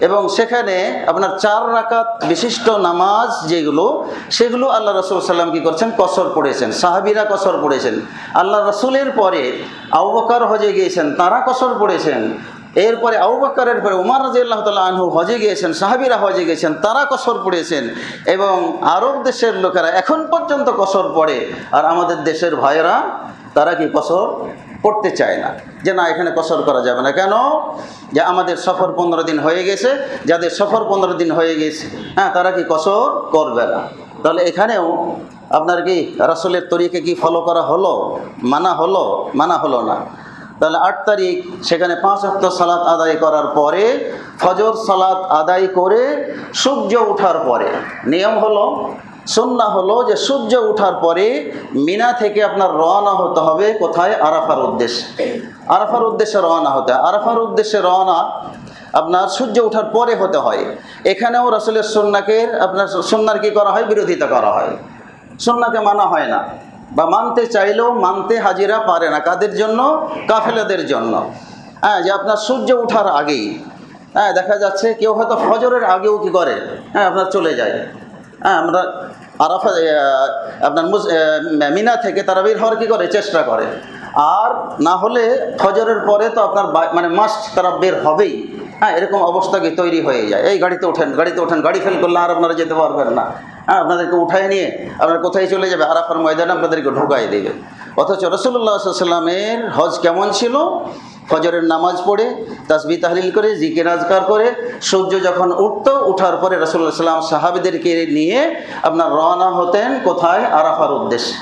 এবং সেখানে আপনার 4 রাকাত বিশিষ্ট নামাজ যেগুলো, সেগুলো আল্লাহ রাসূল সাল্লাম কি করছেন? কসর পড়েছেন। সাহাবীরা কসর পড়েছেন। আল্লাহ রাসূলের পরে আবু বকর হজে গিয়েছেন, তারা কসর পড়েছেন। এরপরে আবু বকরের পরে উমর রাদিয়াল্লাহু তাআলা আনহু হজে গিয়েছেন, সাহাবীরা হজে গিয়েছেন, তারা কসর পড়েছেন। এবং আরব দেশের লোকেরা এখন পর্যন্ত কসর পড়ে, আর আমাদের দেশের ভাইয়েরা তারা কি কসর পড়তে চায় না, যে না, এখানে কসর করা যাবে না। কেন? যে আমাদের সফর 15 দিন হয়ে গেছে, যাদের সফর 15 দিন হয়ে গেছে, হ্যাঁ, তারা কি কসর করবে না। তাহলে এখানেও আপনার কি রাসূলের তরিকে কি ফলো করা হলো? মানা হলো না। তাহলে 8 তারিখ সেখানে 5 ওয়াক্ত সালাত আদায় করার পরে, ফজর সালাত আদায় করে সূর্য ওঠার পরে, নিয়ম হলো, সুন্নাহ হলো যে সূর্য ওঠার পরে মিনা থেকে আপনার রওনা হতে হবে কোথায়? আরাফার উদ্দেশ্যে। আরাফার উদ্দেশ্যে রওনা হতে হয়। আরাফার উদ্দেশ্যে রওনা আপনার সূর্য ওঠার পরে হতে হয়। এখানেও রাসূলের সুন্নাহকে আপনার সুন্নাহর কি করা হয়? বিরোধিতা করা হয়। সুন্নাহকে মানা হয় না, বা মানতে চাইলেও মানতে হাজিরা পারে না। কাদের জন্য? কাফেলাদের জন্য। হ্যাঁ, যে আপনার সূর্য ওঠার আগেই, হ্যাঁ, দেখা যাচ্ছে কেউ হয়তো ফজরের আগেও কি করে, হ্যাঁ, আপনার চলে যায়। হ্যাঁ, আমরা আরাফা আপনার মিনা থেকে তারা বের হওয়ার কি করে? চেষ্টা করে। আর না হলে ফজরের পরে তো আপনার মানে মাস্ট তারা বের হবেই। হ্যাঁ, এরকম অবস্থা কি তৈরি হয়ে যায়, এই গাড়িতে ওঠেন, গাড়ি ফেল করলে আর আপনারা যেতে পারবেন না। হ্যাঁ, আপনাদেরকে উঠায় নিয়ে আপনারা কোথায় চলে যাবে? আরাফার ময়দানে আপনাদেরকে ঢুকাই দেবে। অথচ রাসূলুল্লাহ সাল্লাল্লাহু আলাইহি ওয়াসাল্লামের হজ কেমন ছিল? ফজরের নামাজ পড়ে তাসবিহ তাহলিল করে জিকির আজকার করে সূর্য যখন উঠতো, উঠার পরে রাসূলুল্লাহ সাল্লাল্লাহু আলাইহি ওয়াসাল্লাম সাহাবীদেরকে নিয়ে আপনার রওনা হতেন কোথায়? আরাফার উদ্দেশ্যে।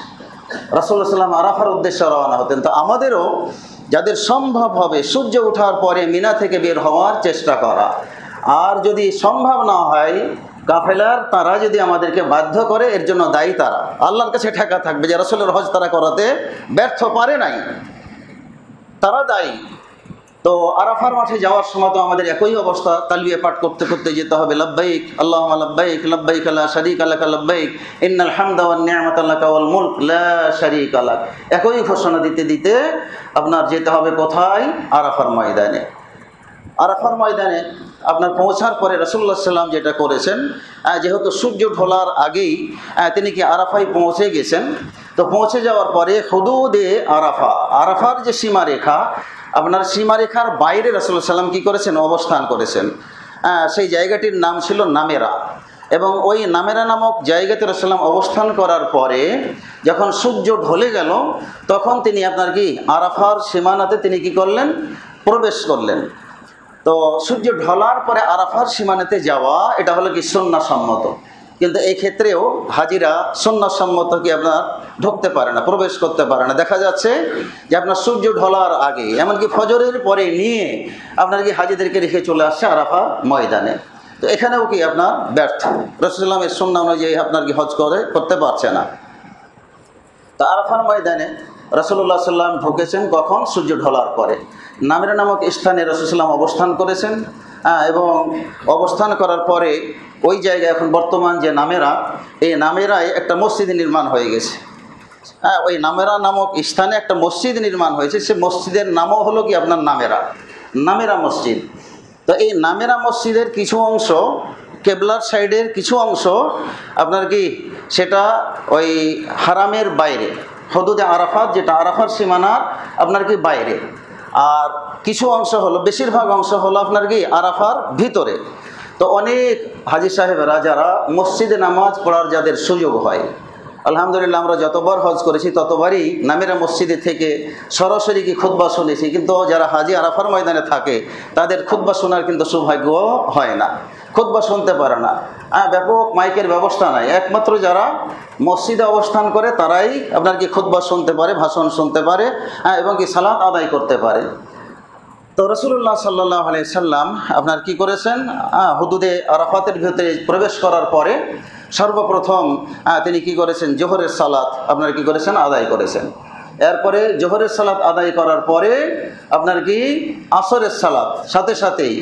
রাসূলুল্লাহ সাল্লাল্লাহু আলাইহি ওয়াসাল্লাম আরাফার উদ্দেশ্যে রওনা হতেন। তো আমাদেরও যাদের সম্ভব হবে সূর্য ওঠার পরে মিনা থেকে বের হওয়ার চেষ্টা করা। আর যদি সম্ভব না হয়, কাফেলার তারা যদি আমাদেরকে বাধ্য করে, এর জন্য দায়ী তারা। আল্লাহর কাছে ঠেকা থাকবে যে রাসূলের হজ তারা করাতে ব্যর্থ পারে নাই, তারা দায়ী। তো আরাফার মাঠে যাওয়ার সময় তো আমাদের একই অবস্থা, তালবিয়া পাঠ করতে করতে যেতে হবে। লাব্বাইক আল্লাহুম্মা লাব্বাইক লাব্বাইক লা শারীকা লাকা লাব্বাইক ইন্নাল হামদা ওয়ান নি'মাতা লাকা ওয়াল মুলক লা শারীকা লাক। একই ঘোষণা দিতে দিতে আপনার যেতে হবে কোথায়? আরাফার ময়দানে। আরাফার ময়দানে আপনার পৌঁছার পরে রাসূলুল্লাহ সাল্লাম যেটা করেছেন, যেহেতু সূর্য ঢোলার আগেই তিনি কি আরাফায় পৌঁছে গেছেন, তো পৌঁছে যাওয়ার পরে হুদুদে আরাফা, আরাফার যে সীমারেখা, আপনার সীমারেখার বাইরে রাসূলুল্লাহ সাল্লাম কী করেছেন, অবস্থান করেছেন। সেই জায়গাটির নাম ছিল নামেরা, এবং ওই নামেরা নামক জায়গাতে রাসূলুল্লাহ অবস্থান করার পরে যখন সূর্য ঢলে গেল, তখন তিনি আপনার কি আরাফার সীমানাতে তিনি কি করলেন, প্রবেশ করলেন। তো সূর্য ঢলার পরে আরাফার সীমানাতে যাওয়া এটা হলো কি সুন্নাহসম্মত, কিন্তু এই ক্ষেত্রেও হাজিরা সুন্নাহসম্মত কি আপনার ঢুকতে পারে না, প্রবেশ করতে পারে না। দেখা যাচ্ছে যে আপনার সূর্য ঢলার আগে, এমনকি ফজরের পরে নিয়ে আপনার কি হাজিদেরকে রেখে চলে আসছে আরাফা ময়দানে। তো এখানেও কি আপনার ব্যর্থ, রাসূলুল্লাহ এর সুন্নাহ অনুযায়ী আপনার কি হজ করতে পারছে না। তো আরাফার ময়দানে রাসূলুল্লাহ সাল্লাম ঢুকেছেন কখন, সূর্য ঢলার পরে। নামেরা নামক স্থানে রাসূলুল্লাহ অবস্থান করেছেন, এবং অবস্থান করার পরে ওই জায়গায় এখন বর্তমান যে নামেরা, এই নামেরায় একটা মসজিদ নির্মাণ হয়ে গেছে। ওই নামেরা নামক স্থানে একটা মসজিদ নির্মাণ হয়েছে, সে মসজিদের নামও হলো কি আপনার নামেরা, নামেরা মসজিদ। তো এই নামেরা মসজিদের কিছু অংশ, কেবলার সাইডের কিছু অংশ আপনার কি সেটা ওই হারামের বাইরে, হুদুদে আরাফাত, যেটা আরাফার সীমানার আপনার কি বাইরে, আর কিছু অংশ হলো, বেশিরভাগ অংশ হলো আপনার কি আরাফার ভিতরে। তো অনেক হাজী সাহেবেরা যারা মসজিদে নামাজ পড়ার যাদের সুযোগ হয়, আলহামদুলিল্লাহ আমরা যতবার হজ করেছি ততবারই নামেরা মসজিদে থেকে সরাসরি কি খুতবা শুনেছি, কিন্তু যারা হাজী আরাফার ময়দানে থাকে তাদের খুতবা শোনার কিন্তু সৌভাগ্য হয় না, খুতবা শুনতে পারে না। ব্যাপক মাইকের ব্যবস্থা নাই, একমাত্র যারা মসজিদে অবস্থান করে তারাই আপনার কি খুতবা শুনতে পারে, ভাষণ শুনতে পারে, এবং কি সালাত আদায় করতে পারে। তো রাসূলুল্লাহ সাল্লাল্লাহু আলাইহি সাল্লাম আপনার কি করেছেন, হুদুদে আরাফাতের ভিতরে প্রবেশ করার পরে সর্বপ্রথম তিনি কি করেছেন, জোহরের সালাত আপনার কি করেছেন, আদায় করেছেন। এরপরে জোহরের সালাত আদায় করার পরে আপনার কি আসরের সালাত, সাথে সাথেই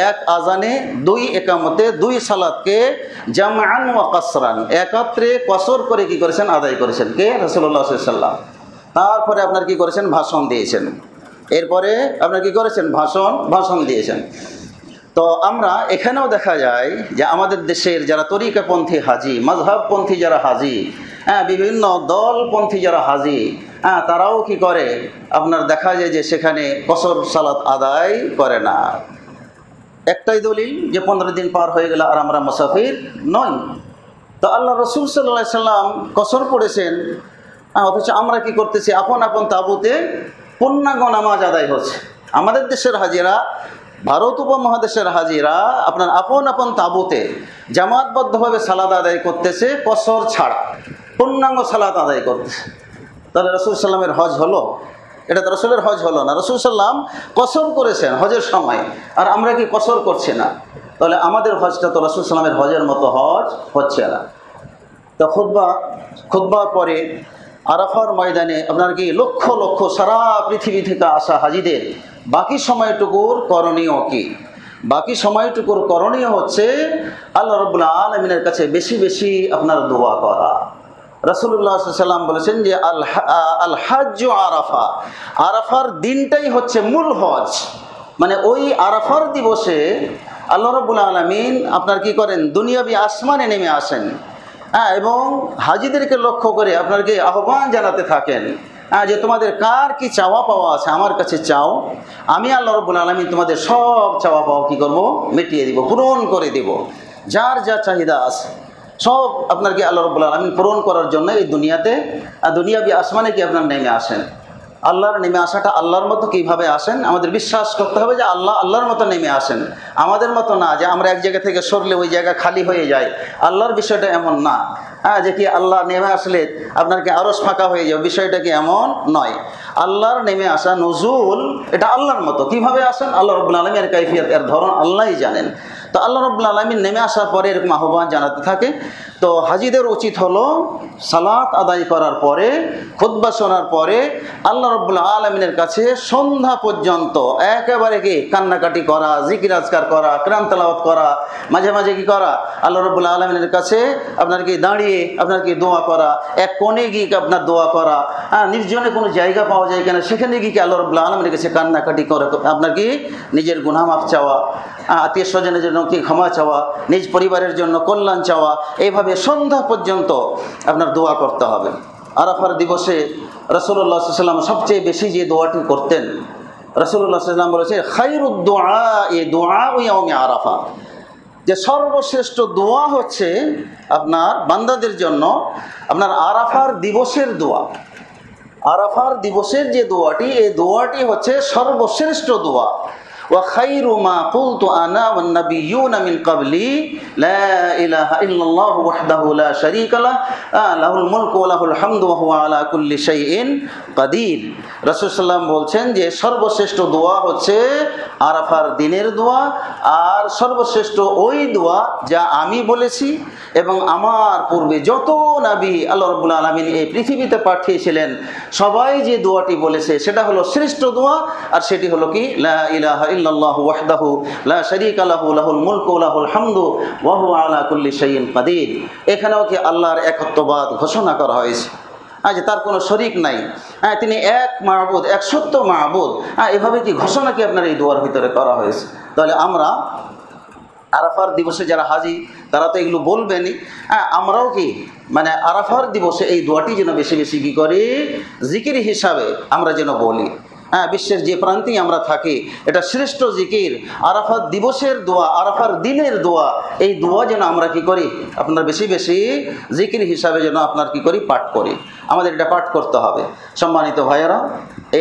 এক আজানে দুই একামতে দুই সালাতকে জামআন ওয়া কাসরান, একত্রে কসর করে কি করেছেন, আদায় করেছেন কে, রাসূলুল্লাহ সাল্লাল্লাহু আলাইহি সাল্লাম। তারপরে আপনার কি করেছেন, ভাষণ দিয়েছেন। এরপরে আপনার কি করেছেন, ভাষণ দিয়েছেন। তো আমরা এখানেও দেখা যায় যে আমাদের দেশের যারা তরিকাপন্থী হাজি, মাযহাবপন্থী যারা হাজি, বিভিন্ন দলপন্থী যারা হাজি, তারাও কি করে, আপনার দেখা যায় যে সেখানে কসর সালাত আদায় করে না। একটাই দলিল যে 15 দিন পার হয়ে গেলে আর আমরা মুসাফির নই। তো আল্লাহ রাসূল সাল্লাল্লাহু আলাইহি সাল্লাম কসর পড়েছেন, অথচ আমরা কি করতেছি, আপন আপন তাঁবুতে পূর্ণাঙ্গ নামাজ আদায় হচ্ছে। আমাদের দেশের হাজিরা, ভারত উপমহাদেশের হাজিরা আপনার আপন আপন তাঁবুতে জামাতবদ্ধভাবে সালাত আদায় করতেছে, কসর ছাড়া পূর্ণাঙ্গ সালাত আদায় করতেছে। তাহলে রাসূল সাল্লামের হজ হলো? এটা তো রাসূলের হজ হলো না। রাসূল সাল্লাম কসর করেছেন হজের সময়, আর আমরা কি কসর করছি না? তাহলে আমাদের হজটা তো রাসূল সাল্লামের হজের মতো হজ হচ্ছে না। তো খুতবার পরে আরাফার ময়দানে আপনার কি লক্ষ লক্ষ সারা পৃথিবী থেকে আসা হাজিদের বাকি সময়টুকুর করণীয় কি? বাকি সময়টুকুর করণীয় হচ্ছে আল্লাহ রাব্বুল আলামিনের কাছে বেশি বেশি আপনার দোয়া করা। রাসূলুল্লাহ সাল্লাল্লাহু আলাইহি ওয়াসাল্লাম বলেছেন যে আল হাজ্জু আরাফা, আরাফার দিনটাই হচ্ছে মূল হজ। মানে ওই আরাফার দিবসে আল্লাহ রাব্বুল আলামিন আপনার কি করেন, দুনিয়াবি আসমানে নেমে আসেন, এবং হাজিদেরকে লক্ষ্য করে আপনাকে আহ্বান জানাতে থাকেন যে তোমাদের কার কি চাওয়া পাওয়া আছে আমার কাছে চাও, আমি আল্লাহ রাব্বুল আলামিন তোমাদের সব চাওয়া পাওয়া কি করব, মিটিয়ে দিব, পূরণ করে দিব। যার যা চাহিদা আছে সব আপনার কি আল্লাহ রাব্বুল আলামিন পূরণ করার জন্য এই দুনিয়াবি আসমানে কি আপনার নেমে আসেন। আল্লাহর নেমে আসাটা আল্লাহর মতো কীভাবে আসেন, আমাদের বিশ্বাস করতে হবে যে আল্লাহর মতো নেমে আসেন, আমাদের মতো না যে আমরা এক জায়গা থেকে সরলে ওই জায়গা খালি হয়ে যায়। আল্লাহর বিষয়টা এমন না যে কি আল্লাহ নেমে আসলে আপনার কি আরশ ফাঁকা হয়ে যাবে, বিষয়টা কি এমন নয়। আল্লাহর নেমে আসা নজুল এটা আল্লাহর মতো। কিভাবে আসেন আল্লাহ রাব্বুল আলামিনের কাইফিয়ত, এর ধরন আল্লাহই জানেন। তো আল্লাহ রাব্বুল আলামিন নেমে আসার পরে এরকম আহ্বান জানাতে থাকে। তো হাজিদের উচিত হলো সালাত আদায় করার পরে, খুতবা শোনার পরে আল্লাহ রাব্বুল আলামিনের কাছে সন্ধ্যা পর্যন্ত একেবারে কি কান্নাকাটি করা, জিকির আজকার করা, কোরআন তেলাওয়াত করা, মাঝে মাঝে কি করা, আল্লাহ রাব্বুল আলামিনের কাছে আপনার কি দাঁড়িয়ে আপনার কি দোয়া করা, এক কোণে গিয়ে আপনার দোয়া করা, নির্জনে কোনো জায়গা পাওয়া যায় কিনা সেখানে গিয়ে আল্লাহ রাব্বুল আলামিনের কাছে কান্নাকাটি করে আপনার কি নিজের গুনাহ মাফ চাওয়া, আত্মীয় স্বজনের জন্য কি ক্ষমা চাওয়া, নিজ পরিবারের জন্য কল্যাণ চাওয়া, এইভাবে সন্ধ্যা পর্যন্ত আপনার দোয়া করতে হবে। আরাফার দিবসে রাসূলুল্লাহ সাল্লাল্লাহু আলাইহি ওয়াসাল্লাম সবচেয়ে বেশি যে দোয়াটি করতেন, রাসূলুল্লাহ সাল্লাল্লাহু আলাইহি ওয়াসাল্লাম বলেছে খায়রুদ দুআ ইয়াউমি আরাফা, যে সর্বশ্রেষ্ঠ দোয়া হচ্ছে আপনার বান্দাদের জন্য আপনার আরাফার দিবসের দোয়া। আরাফার দিবসের যে দোয়াটি, এই দোয়াটি হচ্ছে সর্বশ্রেষ্ঠ দোয়া। ওয়া খায়রু মা কুলতু আনা ওয়ান নাবিয়্যুনা মিন ক্বাবলি লা ইলাহা ইল্লাল্লাহু ওয়াহদাহু লা শারীকা লাহুল মুলকু ওয়া লাহুল হামদু ওয়া হুয়া আলা কুল্লি শাইইন কাদির। রাসূল সাল্লাল্লাহু আলাইহি বলছেন যে সর্বশ্রেষ্ঠ দোয়া হচ্ছে আরাফার দিনের দোয়া, আর সর্বশ্রেষ্ঠ ওই দোয়া যা আমি বলেছি এবং আমার পূর্বে যত নবী আল্লাহ রাব্বুল আলামিন এই পৃথিবীতে পাঠিয়েছিলেন সবাই যে দোয়াটি বলেছে সেটা হলো শ্রেষ্ঠ দোয়া, আর সেটি হলো কি লা ইলাহা ইল্লাল্লাহু ওয়াহদাহু লা শারীকা লাহু লাহুল মুলকু ওয়া লাহুল হামদু ওয়া হুয়া আলা কুল্লি শাইইন কাদির। এখানেও কি আল্লাহর একত্ববাদ ঘোষণা করা হয়েছে, যে তার কোনো শরীক নাই, তিনি এক মাহবুদ, এক সত্য মাহবুদ, এভাবে কি ঘোষণা কি আপনার এই দোয়ার ভিতরে করা হয়েছে। তাহলে আমরা আরাফার দিবসে যারা হাজি তারা তো এগুলো বলবেনই, আমরাও কি মানে আরাফার দিবসে এই দোয়াটি যেন বেশি বেশি কি করি, জিকির হিসাবে আমরা যেন বলি। বিশ্বের যে প্রান্তেই আমরা থাকি, এটা শ্রেষ্ঠ জিকির আরাফাত দিবসের দোয়া, আরাফার দিনের দোয়া, এই দোয়া যেন আমরা কি করি আপনার বেশি বেশি জিকির হিসাবে যেন আপনার কি করি পাঠ করি। আমাদের এটা পাঠ করতে হবে। সম্মানিত ভাইয়েরা,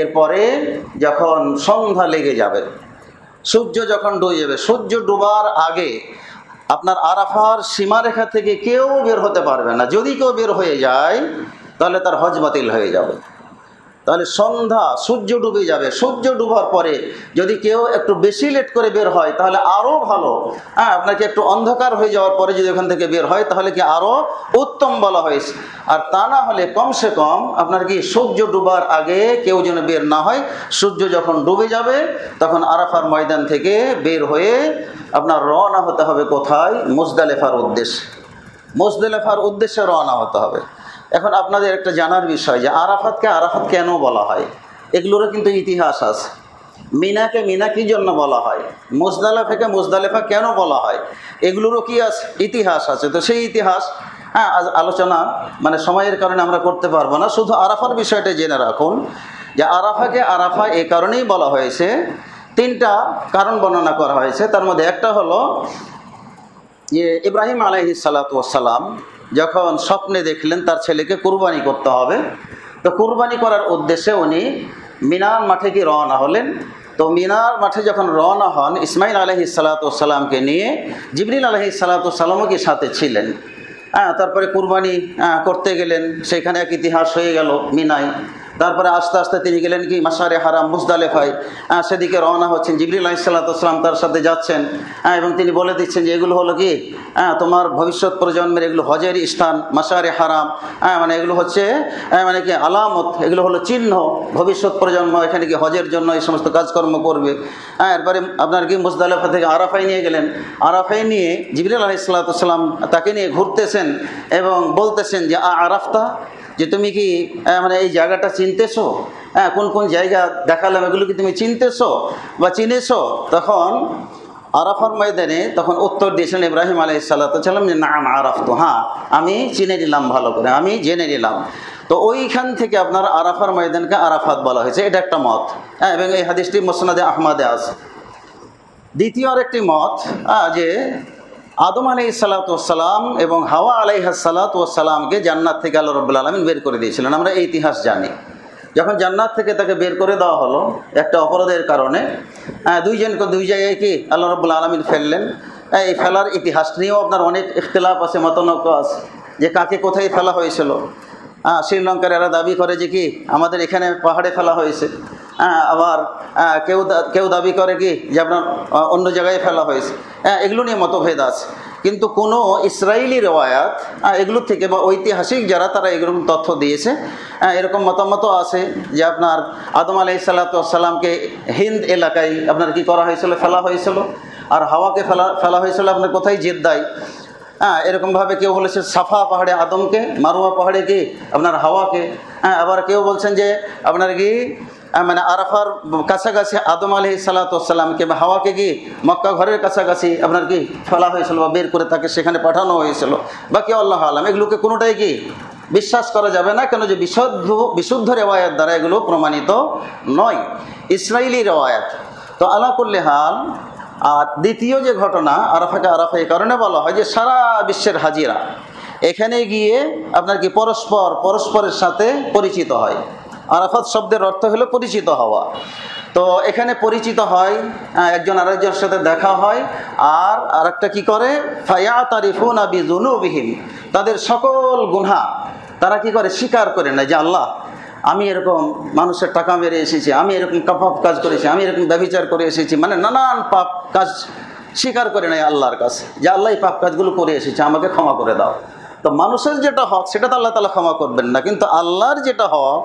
এরপরে যখন সন্ধ্যা লেগে যাবে, সূর্য যখন ডুবে যাবে, সূর্য ডুবার আগে আপনার আরাফার সীমারেখা থেকে কেউ বের হতে পারবে না। যদি কেউ বের হয়ে যায় তাহলে তার হজ বাতিল হয়ে যাবে। তাহলে সন্ধ্যা, সূর্য ডুবে যাবে, সূর্য ডুবার পরে যদি কেউ একটু বেশি লেট করে বের হয় তাহলে আরও ভালো। আপনাকে একটু অন্ধকার হয়ে যাওয়ার পরে যদি ওখান থেকে বের হয় তাহলে কি আরও উত্তম বলা হয়েছে। আর তা না হলে কমসে কম আপনার কি সূর্য ডুবার আগে কেউ যেন বের না হয়। সূর্য যখন ডুবে যাবে তখন আরাফার ময়দান থেকে বের হয়ে আপনার রওনা হতে হবে কোথায়, মুজদালিফার উদ্দেশ্যে। মুজদালিফার উদ্দেশ্যে রওনা হতে হবে। এখন আপনাদের একটা জানার বিষয় যে আরাফাতকে আরাফাত কেন বলা হয়, এগুলোরও কিন্তু ইতিহাস আছে। মিনাকে মিনা কী জন্য বলা হয়, মুজদালিফাকে মুজদালিফা কেন বলা হয়, এগুলোরও কি আছে, ইতিহাস আছে। তো সেই ইতিহাস আজ আলোচনা মানে সময়ের কারণে আমরা করতে পারবো না। শুধু আরাফার বিষয়টা জেনে রাখুন যে আরাফাকে আরাফা এ কারণেই বলা হয়েছে, তিনটা কারণ বর্ণনা করা হয়েছে। তার মধ্যে একটা হলো যে ইব্রাহিম আলাইহিস সালাতু ওয়াস সালাম যখন স্বপ্নে দেখলেন তার ছেলেকে কুরবানি করতে হবে, তো কুরবানি করার উদ্দেশ্যে উনি মিনার মাঠে কি রওনা হলেন। তো মিনার মাঠে যখন রওনা হন ইসমাইল আলাইহিস সালাতু ওয়াস সালামকে নিয়ে, জিবরিল আলাইহিস সালাতু ওয়াস সালামও কি সাথে ছিলেন। তারপরে কুরবানি করতে গেলেন, সেখানে এক ইতিহাস হয়ে গেল মিনায়। তারপরে আস্তে আস্তে তিনি গেলেন কি মাশারে হারাম মুজদালিফায়, সেদিকে রওনা হচ্ছেন। জিবরিল আলাইহিস সালাতু ওয়াস সালাম তার সাথে যাচ্ছেন এবং তিনি বলে দিচ্ছেন যে এগুলো হলো কি তোমার ভবিষ্যৎ প্রজন্মের এগুলো হজের স্থান, মাশারে হারাম, মানে এগুলো হচ্ছে মানে কি আলামত, এগুলো হলো চিহ্ন, ভবিষ্যৎ প্রজন্ম এখানে কি হজের জন্য এই সমস্ত কাজকর্ম করবে। এরপরে আপনার কি মুজদালিফা থেকে আরাফায় নিয়ে গেলেন। আরাফায় নিয়ে জিবরিল আলাইহিস সালাতু ওয়াস সালাম তাকে নিয়ে ঘুরতেছেন এবং বলতেছেন যে আরাফতা, যে তুমি কি মানে এই জায়গাটা চিনতেছো, কোন কোন জায়গা দেখালাম এগুলো কি তুমি চিনতেছো বা চিনেছো। তখন আরাফার ময়দানে তখন উত্তর দিয়েছিলেন ইব্রাহিম আলাইহিস সালাতু ওয়াস সালাম যে নাম আরাফতু, হ্যাঁ আমি চিনে নিলাম, ভালো করে আমি জেনে নিলাম। তো ওইখান থেকে আপনার আরাফার ময়দানকে আরাফাত বলা হয়েছে, এটা একটা মত। এবং এই হাদিসটি মুসনাদে আহমদে আছে। দ্বিতীয় আরেকটি মত যে আদম আলাইহিস সালাতু ওয়াস সালাম এবং হাওয়া আলাইহিস সালাতু ওয়াস সালামকে জান্নাত থেকে আল্লাহ রাব্বুল আলামিন বের করে দিয়েছিলেন। আমরা এই ইতিহাস জানি। যখন জান্নাত থেকে তাকে বের করে দেওয়া হলো একটা অপরাধের কারণে, দুইজনকে দুই জায়গায় কি আল্লাহ রাব্বুল আলামিন ফেললেন। এই ফেলার ইতিহাস নিয়েও আপনার অনেক ইখতিলাফ আছে, মতনৈক্য আছে যে কাকে কোথায় ফেলা হয়েছিল। শ্রীলঙ্কার এরা দাবি করে যে কি আমাদের এখানে পাহাড়ে ফেলা হয়েছে, আবার কেউ দাবি করে কি যে আপনার অন্য জায়গায় ফেলা হয়েছে। এগুলো নিয়ে মতভেদ আছে, কিন্তু কোনো ইসরায়েলি রেওয়ায়াত এগুলো থেকে বা ঐতিহাসিক যারা তারা এগুলো তথ্য দিয়েছে, এরকম মতামতও আছে যে আপনার আদম আলাইহিসসালামকে হিন্দ এলাকায় আপনার কি করা হয়েছিল, ফেলা হয়েছিল, আর হাওয়াকে ফেলা হয়েছিল আপনার কোথায়, জেদ্দায়। এরকমভাবে কেউ বলেছে সাফা পাহাড়ে আদমকে, মারুয়া পাহাড়ে কি আপনার হাওয়াকে। আবার কেউ বলছেন যে আপনার কি মানে আরাফার কাছাকাছি আদম আলাইহিসসালামকে বা হাওয়াকে কি মক্কা ঘরের কাছাকাছি আপনার কি ফেলা হয়েছিল বা বের করে তাকে সেখানে পাঠানো হয়েছিল, বাকি আল্লাহ আলাম। এগুলোকে কোনোটাই কি বিশ্বাস করা যাবে না, কেন যে বিশুদ্ধ রেওয়ায়াত দ্বারা এগুলো প্রমাণিত নয়, ইসরায়েলি রেওয়ায়াত। তো আলা কুল্লি হাল। আর দ্বিতীয় যে ঘটনা, আরাফাকে আরাফা এই কারণে বলা হয় যে সারা বিশ্বের হাজিরা এখানে গিয়ে আপনার কি পরস্পরের সাথে পরিচিত হয়। আরাফাত শব্দের অর্থ হলো পরিচিত হওয়া। তো এখানে পরিচিত হয়, একজন আরেকজনের সাথে দেখা হয়। আর আরেকটা কি করে, ফায়াতারিফুনা বিযুনুবিহিম, তাদের সকল গুনাহ তারা কি করে, স্বীকার করে নেয় যে আল্লাহ, আমি এরকম মানুষের টাকা মেরে এসেছি, আমি এরকম পাপ কাজ করেছি, আমি এরকম ব্যভিচার করে এসেছি, মানে নানান পাপ কাজ স্বীকার করে নেয় আল্লাহর কাছে যে আল্লাহ এই পাপ কাজগুলো করে এসেছে, আমাকে ক্ষমা করে দাও। তো মানুষের যেটা হক সেটা তো আল্লাহ তাআলা ক্ষমা করবেন না, কিন্তু আল্লাহর যেটা হক,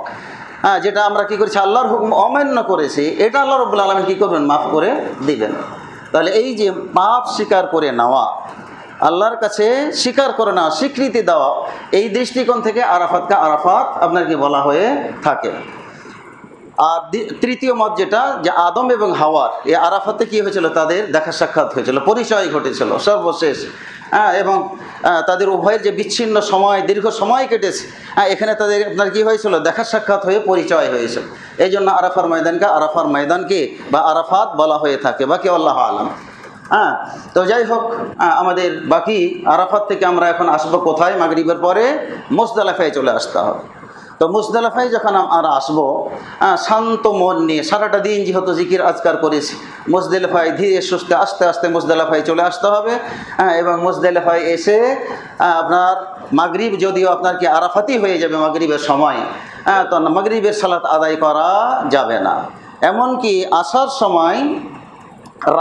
যেটা আমরা কি করেছি, আল্লাহর হুকুম অমান্য করেছি, এটা আল্লাহ রাব্বুল আলামিন কি করবেন, মাফ করে দিবেন। তাহলে এই যে পাপ স্বীকার করে নেওয়া, আল্লাহর কাছে স্বীকার করে নেওয়া, স্বীকৃতি দেওয়া, এই দৃষ্টিকোণ থেকে আরাফাতকে আরাফাত আপনার কি বলা হয়ে থাকে। আর তৃতীয় মত যেটা, যে আদম এবং হাওয়ার এই আরাফাতে কি হয়েছিল, তাদের দেখা সাক্ষাৎ হয়েছিল, পরিচয় ঘটেছিল সর্বশেষ। এবং তাদের উভয়ের যে বিচ্ছিন্ন সময়, দীর্ঘ সময় কেটেছে, এখানে তাদের আপনার কি হয়েছিল, দেখা সাক্ষাৎ হয়ে পরিচয় হয়েছিল। এই জন্য আরাফার ময়দানকে বা আরাফাত বলা হয়ে থাকে, বাকি আল্লাহ আলাম। তো যাই হোক, আমাদের বাকি আরাফাত থেকে আমরা এখন আসবো কোথায়, মাগরিবের পরে মুজদালিফায় চলে আসতে হবে। তো মুজদালিফায় যখন আমরা আসবো, শান্ত মন নিয়ে সারাটা দিন যেহেতু জিকির আজকার করেছি, মুজদালিফায় ধীরে সুস্থে আস্তে আস্তে মুজদালিফায় চলে আসতে হবে। এবং মুজদালিফায় এসে আপনার মাগরিব যদিও আপনার কি আরাফাতই হয়ে যাবে মাগরিবের সময়, তো মাগরিবের সালাত আদায় করা যাবে না। এমনকি আসার সময়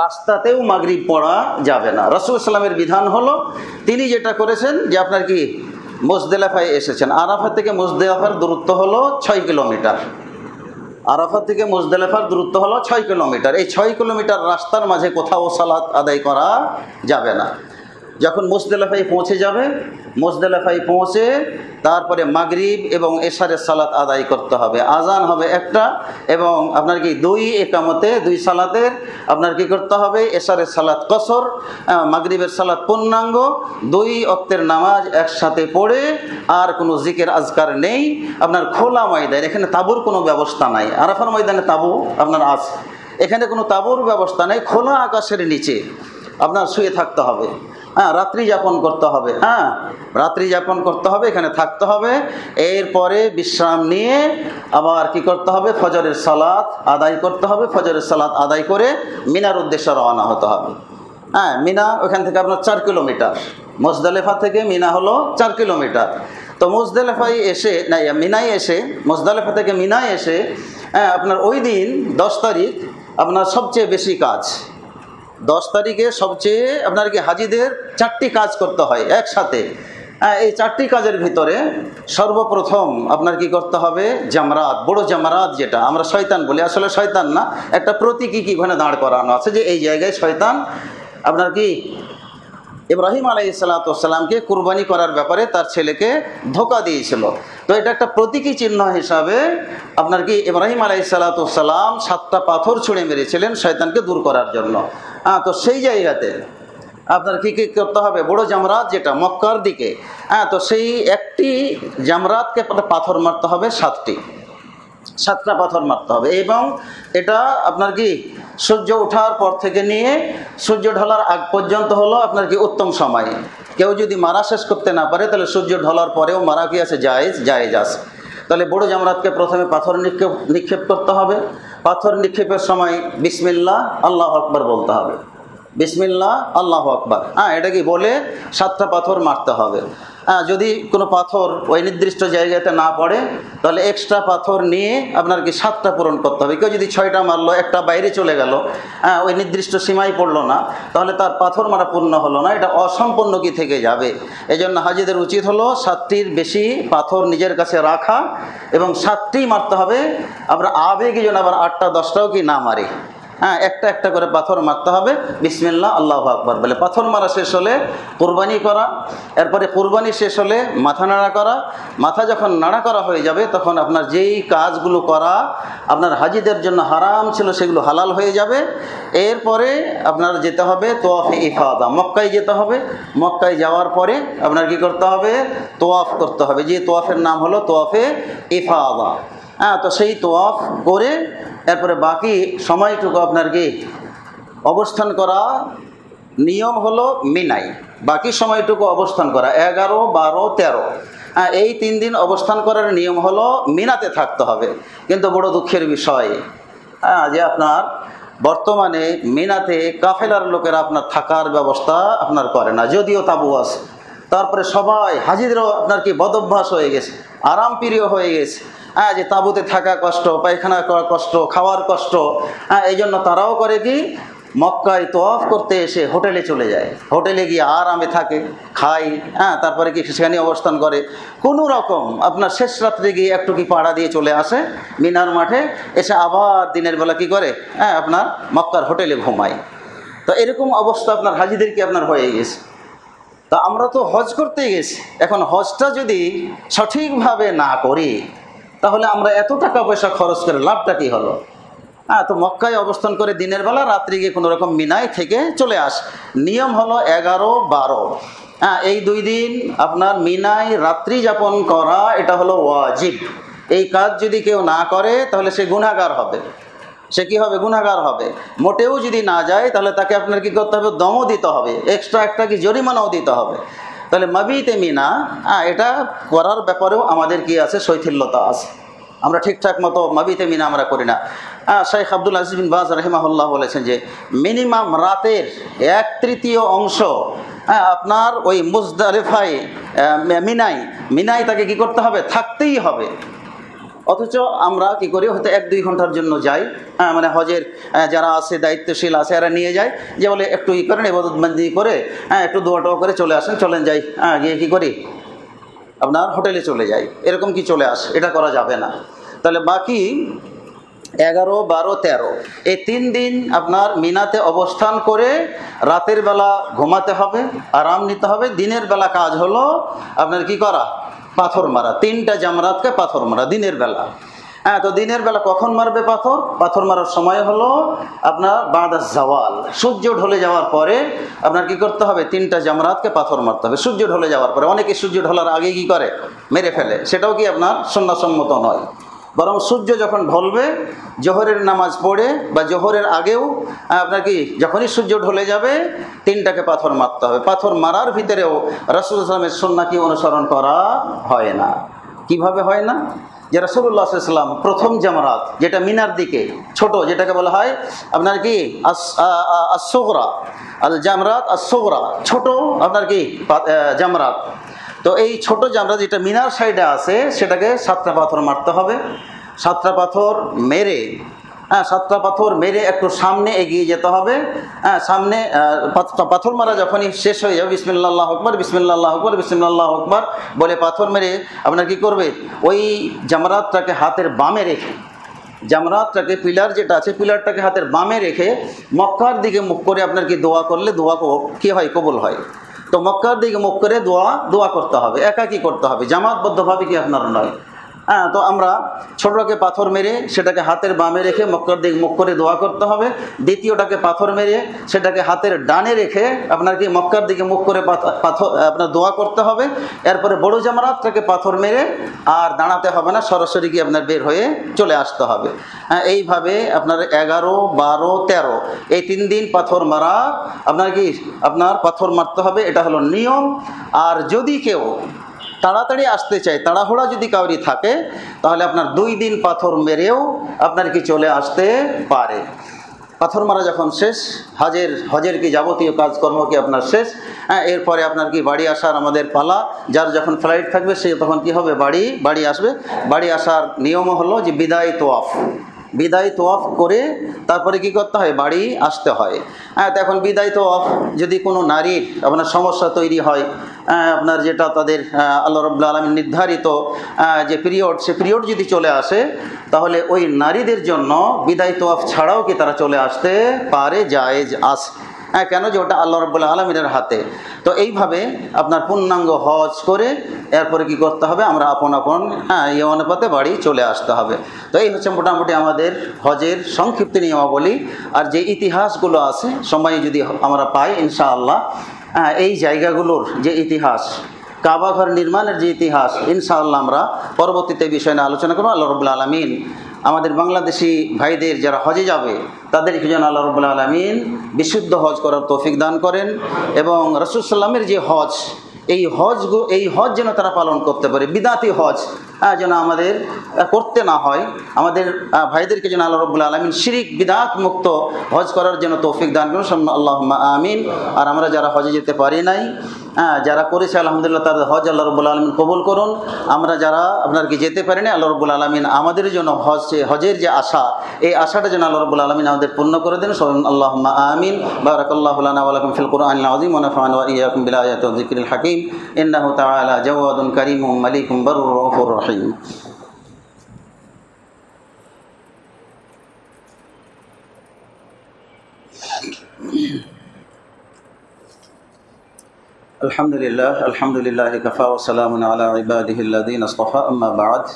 রাস্তাতেও মাগরিব পড়া যাবে না। রাসূল সাল্লামের বিধান হলো, তিনি যেটা করেছেন যে আপনার কি মুজদালিফায় এসেছেন, আরাফাত থেকে মুজদালিফার দূরত্ব হলো 6 কিলোমিটার। আরাফাত থেকে মুজদালিফার দূরত্ব হলো 6 কিলোমিটার। এই 6 কিলোমিটার রাস্তার মাঝে কোথাও সালাত আদায় করা যাবে না। যখন মুজদালিফায় পৌঁছে যাবে, মুজদালিফায় পৌঁছে তারপরে মাগরিব এবং এশারের সালাত আদায় করতে হবে। আজান হবে একটা, এবং আপনার কি 2 একামতে 2 সালাতের আপনার কি করতে হবে, এশারের সালাত কসর, মাগরিবের সালাত পূর্ণাঙ্গ, 2 ওয়াক্তের নামাজ একসাথে পড়ে, আর কোনো জিকির আজকার নেই। আপনার খোলা ময়দান, এখানে তাঁবুর কোনো ব্যবস্থা নাই। আরাফার ময়দানে তাঁবু আপনার আছে, এখানে কোনো তাঁবুর ব্যবস্থা নেই। খোলা আকাশের নিচে আপনার শুয়ে থাকতে হবে, রাত্রি যাপন করতে হবে, রাত্রি যাপন করতে হবে, এখানে থাকতে হবে। এরপরে বিশ্রাম নিয়ে আবার কি করতে হবে, ফজরের সালাত আদায় করতে হবে। ফজরের সালাত আদায় করে মিনার উদ্দেশ্যে রওনা হতে হবে। মিনা ওখান থেকে আপনার 4 কিলোমিটার, মুজদালিফা থেকে মিনা হলো 4 কিলোমিটার। তো মুজদালিফায় এসে মিনায় এসে, মুজদালিফা থেকে মিনায় এসে আপনার ওই দিন 10 তারিখ আপনার সবচেয়ে বেশি কাজ। 10 তারিখে সবচেয়ে আপনার কি হাজিদের 4টি কাজ করতে হয় একসাথে। এই 4টি কাজের ভিতরে সর্বপ্রথম আপনার কি করতে হবে, জামরাত, বড় জামরাত, যেটা আমরা শয়তান বলি, আসলে শয়তান না, একটা প্রতীকী কি ওখানে দাঁড় করানো আছে যে এই জায়গায় শয়তান আপনার কি ইব্রাহিম আলাইহিসসালামকে কুরবানি করার ব্যাপারে তার ছেলেকে ধোঁকা দিয়েছিল। তো এটা একটা প্রতীকী চিহ্ন হিসাবে আপনার কি ইব্রাহিম আলাইহিসসালাম 7টা পাথর ছুঁড়ে মেরেছিলেন শয়তানকে দূর করার জন্য। তো সেই জায়গাতে আপনার কি করতে হবে, বড় জামরাত যেটা মক্কার দিকে, তো সেই একটি জামরাতকে পাথর মারতে হবে 7টা পাথর মারতে হবে। এবং এটা আপনার কি সূর্য ওঠার পর থেকে নিয়ে সূর্য ঢলার আগ পর্যন্ত হলো আপনার কি উত্তম সময়। কেউ যদি মারা শেষ করতে না পারে, তাহলে সূর্য ঢলার পরেও মারা কি আছে, জায়েজ আছে। তাহলে বড় জামরাতকে প্রথমে পাথর নিক্ষেপ করতে হবে। পাথর নিক্ষেপের সময় বিসমিল্লাহ আল্লাহু আকবার বলতে হবে, বিসমিল্লাহ আল্লাহু আকবার, এটা কি বলে 7টা পাথর মারতে হবে। যদি কোনো পাথর ওই নির্দিষ্ট জায়গাতে না পড়ে তাহলে এক্সট্রা পাথর নিয়ে আপনার কি 7টা পূরণ করতে হবে। কেউ যদি 6টা মারলো, একটা বাইরে চলে গেল, ওই নির্দিষ্ট সীমায় পড়লো না, তাহলে তার পাথর মারা পূর্ণ হলো না, এটা অসম্পূর্ণ কি থেকে যাবে। এই জন্য হাজিদের উচিত হলো 7টির বেশি পাথর নিজের কাছে রাখা এবং 7টি মারতে হবে। আমরা আবেগে যেন আবার 8টা 10টাও কি না মারি, একটা একটা করে পাথর মারতে হবে। বিসমিল্লাহ আল্লাহু আকবার বলে পাথর মারা শেষ হলে কুরবানি করা, এরপরে কুরবানি শেষ হলে মাথা নাড়া করা। মাথা যখন নাড়া করা হয়ে যাবে তখন আপনার যেই কাজগুলো করা আপনার হাজিদের জন্য হারাম ছিল সেগুলো হালাল হয়ে যাবে। এরপরে আপনার যেতে হবে তোয়াফে ইফাদা, মক্কায় যেতে হবে। মক্কায় যাওয়ার পরে আপনার কি করতে হবে? তোয়াফ করতে হবে, যে তোয়াফের নাম হলো তোয়াফে ইফাদা। তো সেই তোয়াফ করে এরপরে বাকি সময়টুকু আপনার কি অবস্থান করা। নিয়ম হলো মিনাই, বাকি সময়টুকু অবস্থান করা 11, 12, 13, এই 3 দিন অবস্থান করার নিয়ম হলো মিনাতে থাকতে হবে। কিন্তু বড় দুঃখের বিষয় যে আপনার বর্তমানে মিনাতে কাফেলার লোকেরা আপনার থাকার ব্যবস্থা আপনার করে না, যদিও তাবু আছে। তারপরে সবাই হাজিদেরও আপনার কি বদভ্যাস হয়ে গেছে, আরাম প্রিয় হয়ে গেছে, যে তাঁবুতে থাকা কষ্ট, পায়খানা করা কষ্ট, খাওয়ার কষ্ট। এই জন্য তারাও করে কি, মক্কায় তোয়াফ করতে এসে হোটেলে চলে যায়, হোটেলে গিয়ে আরামে থাকে, খায়, তারপরে কি সেখানে অবস্থান করে। কোনো রকম আপনার শেষ রাত্রে গিয়ে একটু কি পাড়া দিয়ে চলে আসে মিনার মাঠে, এসে আবার দিনের বেলা কি করে আপনার মক্কার হোটেলে ঘুমায়। তো এরকম অবস্থা আপনার হাজিদেরকে আপনার হয়ে গেছে। তা আমরা তো হজ করতে গেছি, এখন হজটা যদি সঠিকভাবে না করি তাহলে আমরা এত টাকা পয়সা খরচ করে লাভটা কি হলো? তো মক্কায় অবস্থান করে দিনের বেলা, রাত্রি গিয়ে কোনো রকম মিনায় থেকে চলে আস। নিয়ম হলো 11, 12, এই 2 দিন আপনার মিনায় রাত্রি যাপন করা, এটা হলো ওয়াজিব। এই কাজ যদি কেউ না করে তাহলে সে গুনাহগার হবে। সে কি হবে? গুনাহগার হবে। মোটেও যদি না যায় তাহলে তাকে আপনার কি করতে হবে? দমও দিতে হবে, এক্সট্রা একটা কি জরিমানাও দিতে হবে। তাহলে মাবিতে মিনা এটা করার ব্যাপারেও আমাদের কি আছে? শৈথিল্যতা আছে। আমরা ঠিকঠাক মতো মাবিতে মিনা আমরা করি না। শেখ আব্দুল আজিজ বিন বাজ রাহিমাহুল্লাহ বলেছেন যে মিনিমাম রাতের 1/3 অংশ আপনার ওই মুজদালিফায় মিনায় তাকে কি করতে হবে? থাকতেই হবে। অথচ আমরা কি করি, হয়তো 1-2 ঘন্টার জন্য যাই, মানে হজের যারা আছে দায়িত্বশীল আছে এরা নিয়ে যায়, যে বলে একটু করেন, ইবাদতবন্দি করে একটু দোয়াটাও করে চলে আসেন, চলেন যাই, গিয়ে কি করি আপনার হোটেলে চলে যাই, এরকম কি চলে আসে, এটা করা যাবে না। তাহলে বাকি 11, 12, 13 এই 3 দিন আপনার মিনাতে অবস্থান করে রাতের বেলা ঘুমাতে হবে, আরাম নিতে হবে। দিনের বেলা কাজ হলো আপনার কি করা? পাথর মারা। 3টা জামরাতকে পাথর মারা দিনের বেলা। তো দিনের বেলা কখন মারবে পাথর? পাথর মারার সময় হলো আপনার বাদা জাওয়াল, সূর্য ঢলে যাওয়ার পরে আপনার কি করতে হবে? 3টা জামরাতকে পাথর মারতে হবে সূর্য ঢলে যাওয়ার পরে। অনেকে সূর্য ঢলার আগে কি করে? মেরে ফেলে। সেটাও কি আপনার সুন্নাহসম্মত নয়। বরং সূর্য যখন ঢলবে জোহরের নামাজ পড়ে বা জোহরের আগেও আপনার কি যখনই সূর্য ঢলে যাবে 3টাকে পাথর মারতে হবে। পাথর মারার ভিতরেও রাসূলুল্লাহ সাল্লাল্লাহু আলাইহি ওয়াসাল্লামের সুন্নাহকে অনুসরণ করা হয় না। কিভাবে হয় না? যে রাসূলুল্লাহ সাল্লাল্লাহু আলাইহি ওয়াসাল্লাম প্রথম জামরাত যেটা মিনার দিকে ছোট, যেটাকে বলা হয় আপনার কি আস-সুগরা, আল জামরাত আস-সুগরা, ছোট আপনার কি জামরাত। তো এই ছোট জামরাত যেটা মিনার সাইডে আছে সেটাকে 7টা পাথর মারতে হবে। 7টা পাথর মেরে 7টা পাথর মেরে একটু সামনে এগিয়ে যেতে হবে। সামনে পাথর মারা যখনই শেষ হয়ে যাবে বিসমিল্লাহ আল্লাহু আকবার, বিসমিল্লাহ আল্লাহু আকবার, বিসমিল্লাহ আল্লাহু আকবার বলে পাথর মেরে আপনার কি করবে? ওই জামরাতটাকে হাতের বামে রেখে, জামরাতটাকে পিলার যেটা আছে পিলারটাকে হাতের বামে রেখে মক্কার দিকে মুখ করে আপনার কি দোয়া করলে দোয়া কি হয়? কবুল হয়। তো মক্কার দিকে মুখ করে দোয়া করতে হবে, একাকি করতে হবে, জামাতবদ্ধভাবে কি আপনার নয়। তো আমরা ছোটটাকে পাথর মেরে সেটাকে হাতের বামে রেখে মক্কার দিকে মুখ করে দোয়া করতে হবে। দ্বিতীয়টাকে পাথর মেরে সেটাকে হাতের ডানে রেখে আপনার কি মক্কার দিকে মুখ করে পাথর আপনার দোয়া করতে হবে। এরপরে বড় জামরাতটাকে পাথর মেরে আর দাঁড়াতে হবে না, সরাসরি কি আপনার বের হয়ে চলে আসতে হবে। এইভাবে আপনার 11, 12, 13 এই 3 দিন পাথর মারা আপনার পাথর মারতে হবে, এটা হলো নিয়ম। আর যদি কেউ তাড়াতাড়ি আসতে চায়, তাড়াহুড়া যদি কাউরি থাকে, তাহলে আপনার 2 দিন পাথর মেরেও আপনার কি চলে আসতে পারে। পাথর মারা যখন শেষ, হজের কি যাবতীয় কাজকর্ম কি আপনার শেষ, এরপরে আপনার কি বাড়ি আসার আমাদের পালা। যার যখন ফ্লাইট থাকবে সে তখন কি হবে, বাড়ি আসবে। বাড়ি আসার নিয়ম হলো যে বিদায় তোয়াফ করে তারপরে কি করতে হয়, বাড়ি আসতে হয়। তো এখন বিদায় তোয়াফ যদি কোনো নারীর আপনার সমস্যা তৈরি হয়, আপনার যেটা তাদের আল্লাহ রাব্বুল আলামিন নির্ধারিত যে পিরিয়ড, সে পিরিয়ড যদি চলে আসে, তাহলে ওই নারীদের জন্য বিদায় তোয়াফ ছাড়াও কি তারা চলে আসতে পারে, জায়েজ আছে। কেন, যে ওটা আল্লাহ রাব্বুল আলামিনের হাতে। তো এইভাবে আপনার পূর্ণাঙ্গ হজ করে এরপরে কি করতে হবে, আমরা আপন এই অনুপাতে বাড়ি চলে আসতে হবে। তো এই হচ্ছে মোটামুটি আমাদের হজের সংক্ষিপ্ত নিয়মাবলী। আর যে ইতিহাসগুলো আছে, সময় যদি আমরা পাই ইনশাআল্লাহ, এই জায়গাগুলোর যে ইতিহাস, কাবা ঘর নির্মাণের যে ইতিহাস, ইনশাআল্লাহ আমরা পরবর্তীতে বিষয় নিয়ে আলোচনা করব। আল্লাহ রাব্বুল আলামিন আমাদের বাংলাদেশি ভাইদের যারা হজে যাবে তাদেরকে যেন আল্লাহ রাব্বুল আলামিন বিশুদ্ধ হজ করার তৌফিক দান করেন, এবং রাসূল সাল্লাল্লাহু আলাইহি ওয়াসাল্লামের যে হজ, এই হজ যেন তারা পালন করতে পারে, বিদাতি হজ যেন আমাদের করতে না হয়। আমাদের ভাইদেরকে যেন আল্লাহ রাব্বুল আলামিন শিরিক বিদআত মুক্ত হজ করার জন্য তৌফিক দান করুন, আল্লাহুম্মা আমিন। আর আমরা যারা হজে যেতে পারি নাই, যারা করেছে আলহামদুলিল্লাহ, তাদের হজ আল্লাহ রাব্বুল আলামিন কবুল করুন। আমরা যারা আপনার কি যেতে পারি না, আল্লাহ রাব্বুল আলামিন আমাদের জন্য হজের যে আশা, এই আশাটা যেন আল্লাহ রাব্বুল আলামিন আমাদের পূর্ণ করে দেন। আল্লাহুম্মা আমিন। বারাকাল্লাহু লানা ওয়া লাকুম ফিল কুরআনিল আযীম ওয়া নাফা'না ওয়া ইয়্যাকুম বিল আয়াতি ওয়াজ যিকরিল হাকীম। ইন্নাহু তাআলা জাওয়াদুন কারীমুন মালিকুম বাররুর রাউফুর রহিম। আলহামদুলিল্লাহ কাফা ওয়া সালামুন আলা ইবাদিহিল্লাযীনা ইসতাফা, আম্মা বা'দ।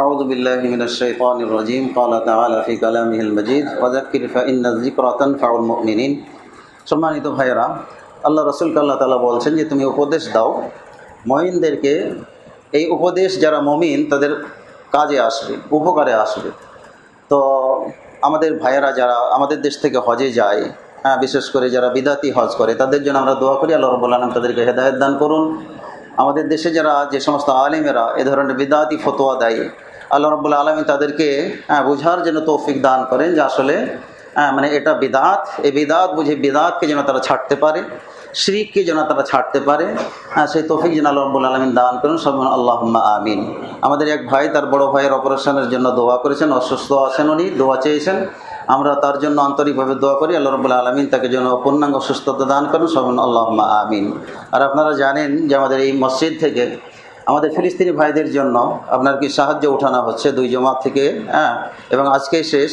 আউযু বিল্লাহি মিনাশ শাইতানির রাজীম। ক্বালা তাআলা ফি কালামিহিল মাজিদ ওয়া যাক্কির ফাইন্নায যিকরা তানফাউল মুমিনিন। সম্মানিত ভাইয়েরা, আল্লাহ রাসূলকে আল্লাহ তাআলা বলছেন যে তুমি উপদেশ দাও মুমিনদেরকে। এই উপদেশ যারা মুমিন তাদের কাজে আসবে, উপকারে আসবে। তো আমাদের ভাইয়েরা যারা আমাদের দেশ থেকে হজে যায়, বিশেষ করে যারা বিদাতি হজ করে, তাদের জন্য আমরা দোয়া করি আল্লাহ রাব্বুল আলামিন তাদেরকে হেদায়েত দান করুন। আমাদের দেশে যারা যে সমস্ত আলেমেরা এ ধরনের বিদআতি ফতোয়া দেয়, আল্লাহ রাব্বুল আলামিন তাদেরকে বোঝার জন্য তৌফিক দান করেন যে আসলে মানে এটা বিদআত, এই বিদআত বুঝে বিদআতকে যেন তারা ছাড়তে পারে, শিরককে যেন তারা ছাড়তে পারে, সেই তৌফিক যেন আল্লাহ রাব্বুল আলামিন দান করেন। সবাই আল্লাহুম্মা আমিন। আমাদের এক ভাই তার বড় ভাইয়ের অপারেশনের জন্য দোয়া করেছেন, অসুস্থ আছেন, উনি দোয়া চেয়েছেন। আমরা তার জন্য আন্তরিকভাবে দোয়া করি আল্লাহ রাব্বুল আলামিন তাকে যেন পূর্ণাঙ্গ সুস্থতা দান করেন। সবাই আল্লাহুম্মা আমিন। আর আপনারা জানেন যে আমাদের এই মসজিদ থেকে আমাদের ফিলিস্তিনি ভাইদের জন্য আপনার কি সাহায্য উঠানো হচ্ছে 2 জমাত থেকে, এবং আজকেই শেষ।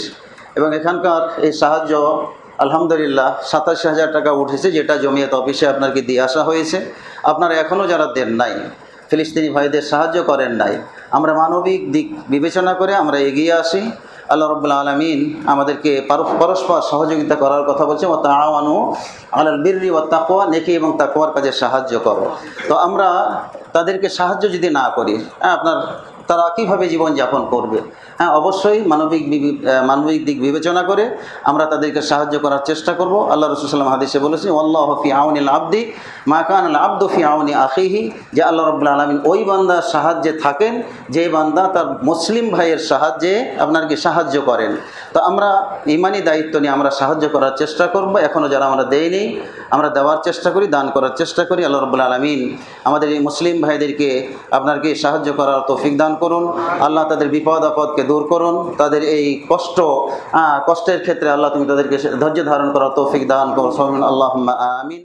এবং এখানকার এই সাহায্য আলহামদুলিল্লাহ 87,000 টাকা উঠেছে, যেটা জমিয়ত অফিসে আপনার কি দিয়ে আসা হয়েছে। আপনারা এখনও যারা দেন নাই, ফিলিস্তিনি ভাইদের সাহায্য করেন নাই, আমরা মানবিক দিক বিবেচনা করে আমরা এগিয়ে আসি। আল্লাহ রাব্বুল আলামিন আমাদেরকে পরস্পর সহযোগিতা করার কথা বলছে, ওয়া তাআওয়ানু আলাল বিররি ওয়াত তাকওয়া, নেকি এবং তাকওয়ার কাজে সাহায্য করো। তো আমরা তাদেরকে সাহায্য যদি না করি, তারা কীভাবে জীবনযাপন করবে? অবশ্যই মানবিক দিক বিবেচনা করে আমরা তাদেরকে সাহায্য করার চেষ্টা করব। আল্লাহ রাসূল সাল্লাল্লাহু আলাইহি ওয়াসাল্লাম হাদিসে বলেছেন, আল্লাহু ফি আউনিল আবদি মা কানাল আবদু ফি আউনি আখিহি, যে আল্লাহ রাব্বুল আলামিন ওই বান্দার সাহায্যে থাকেন যে বান্দা তার মুসলিম ভাইয়ের সাহায্যে আপনার কি সাহায্য করেন। তো আমরা ইমানি দায়িত্ব নিয়ে আমরা সাহায্য করার চেষ্টা করব। এখনও যারা আমরা দেইনি, আমরা দেওয়ার চেষ্টা করি, দান করার চেষ্টা করি। আল্লাহ রাব্বুল আলামিন আমাদের এই মুসলিম ভাইদেরকে আপনার কি সাহায্য করার তৌফিক দান করুন। আল্লাহ তাদের বিপদ আপদকে দূর করুন। তাদের এই কষ্টের ক্ষেত্রে আল্লাহ তুমি তাদেরকে ধৈর্য ধারণ করার তৌফিক দান করুন। আল্লাহুম্মা আমিন।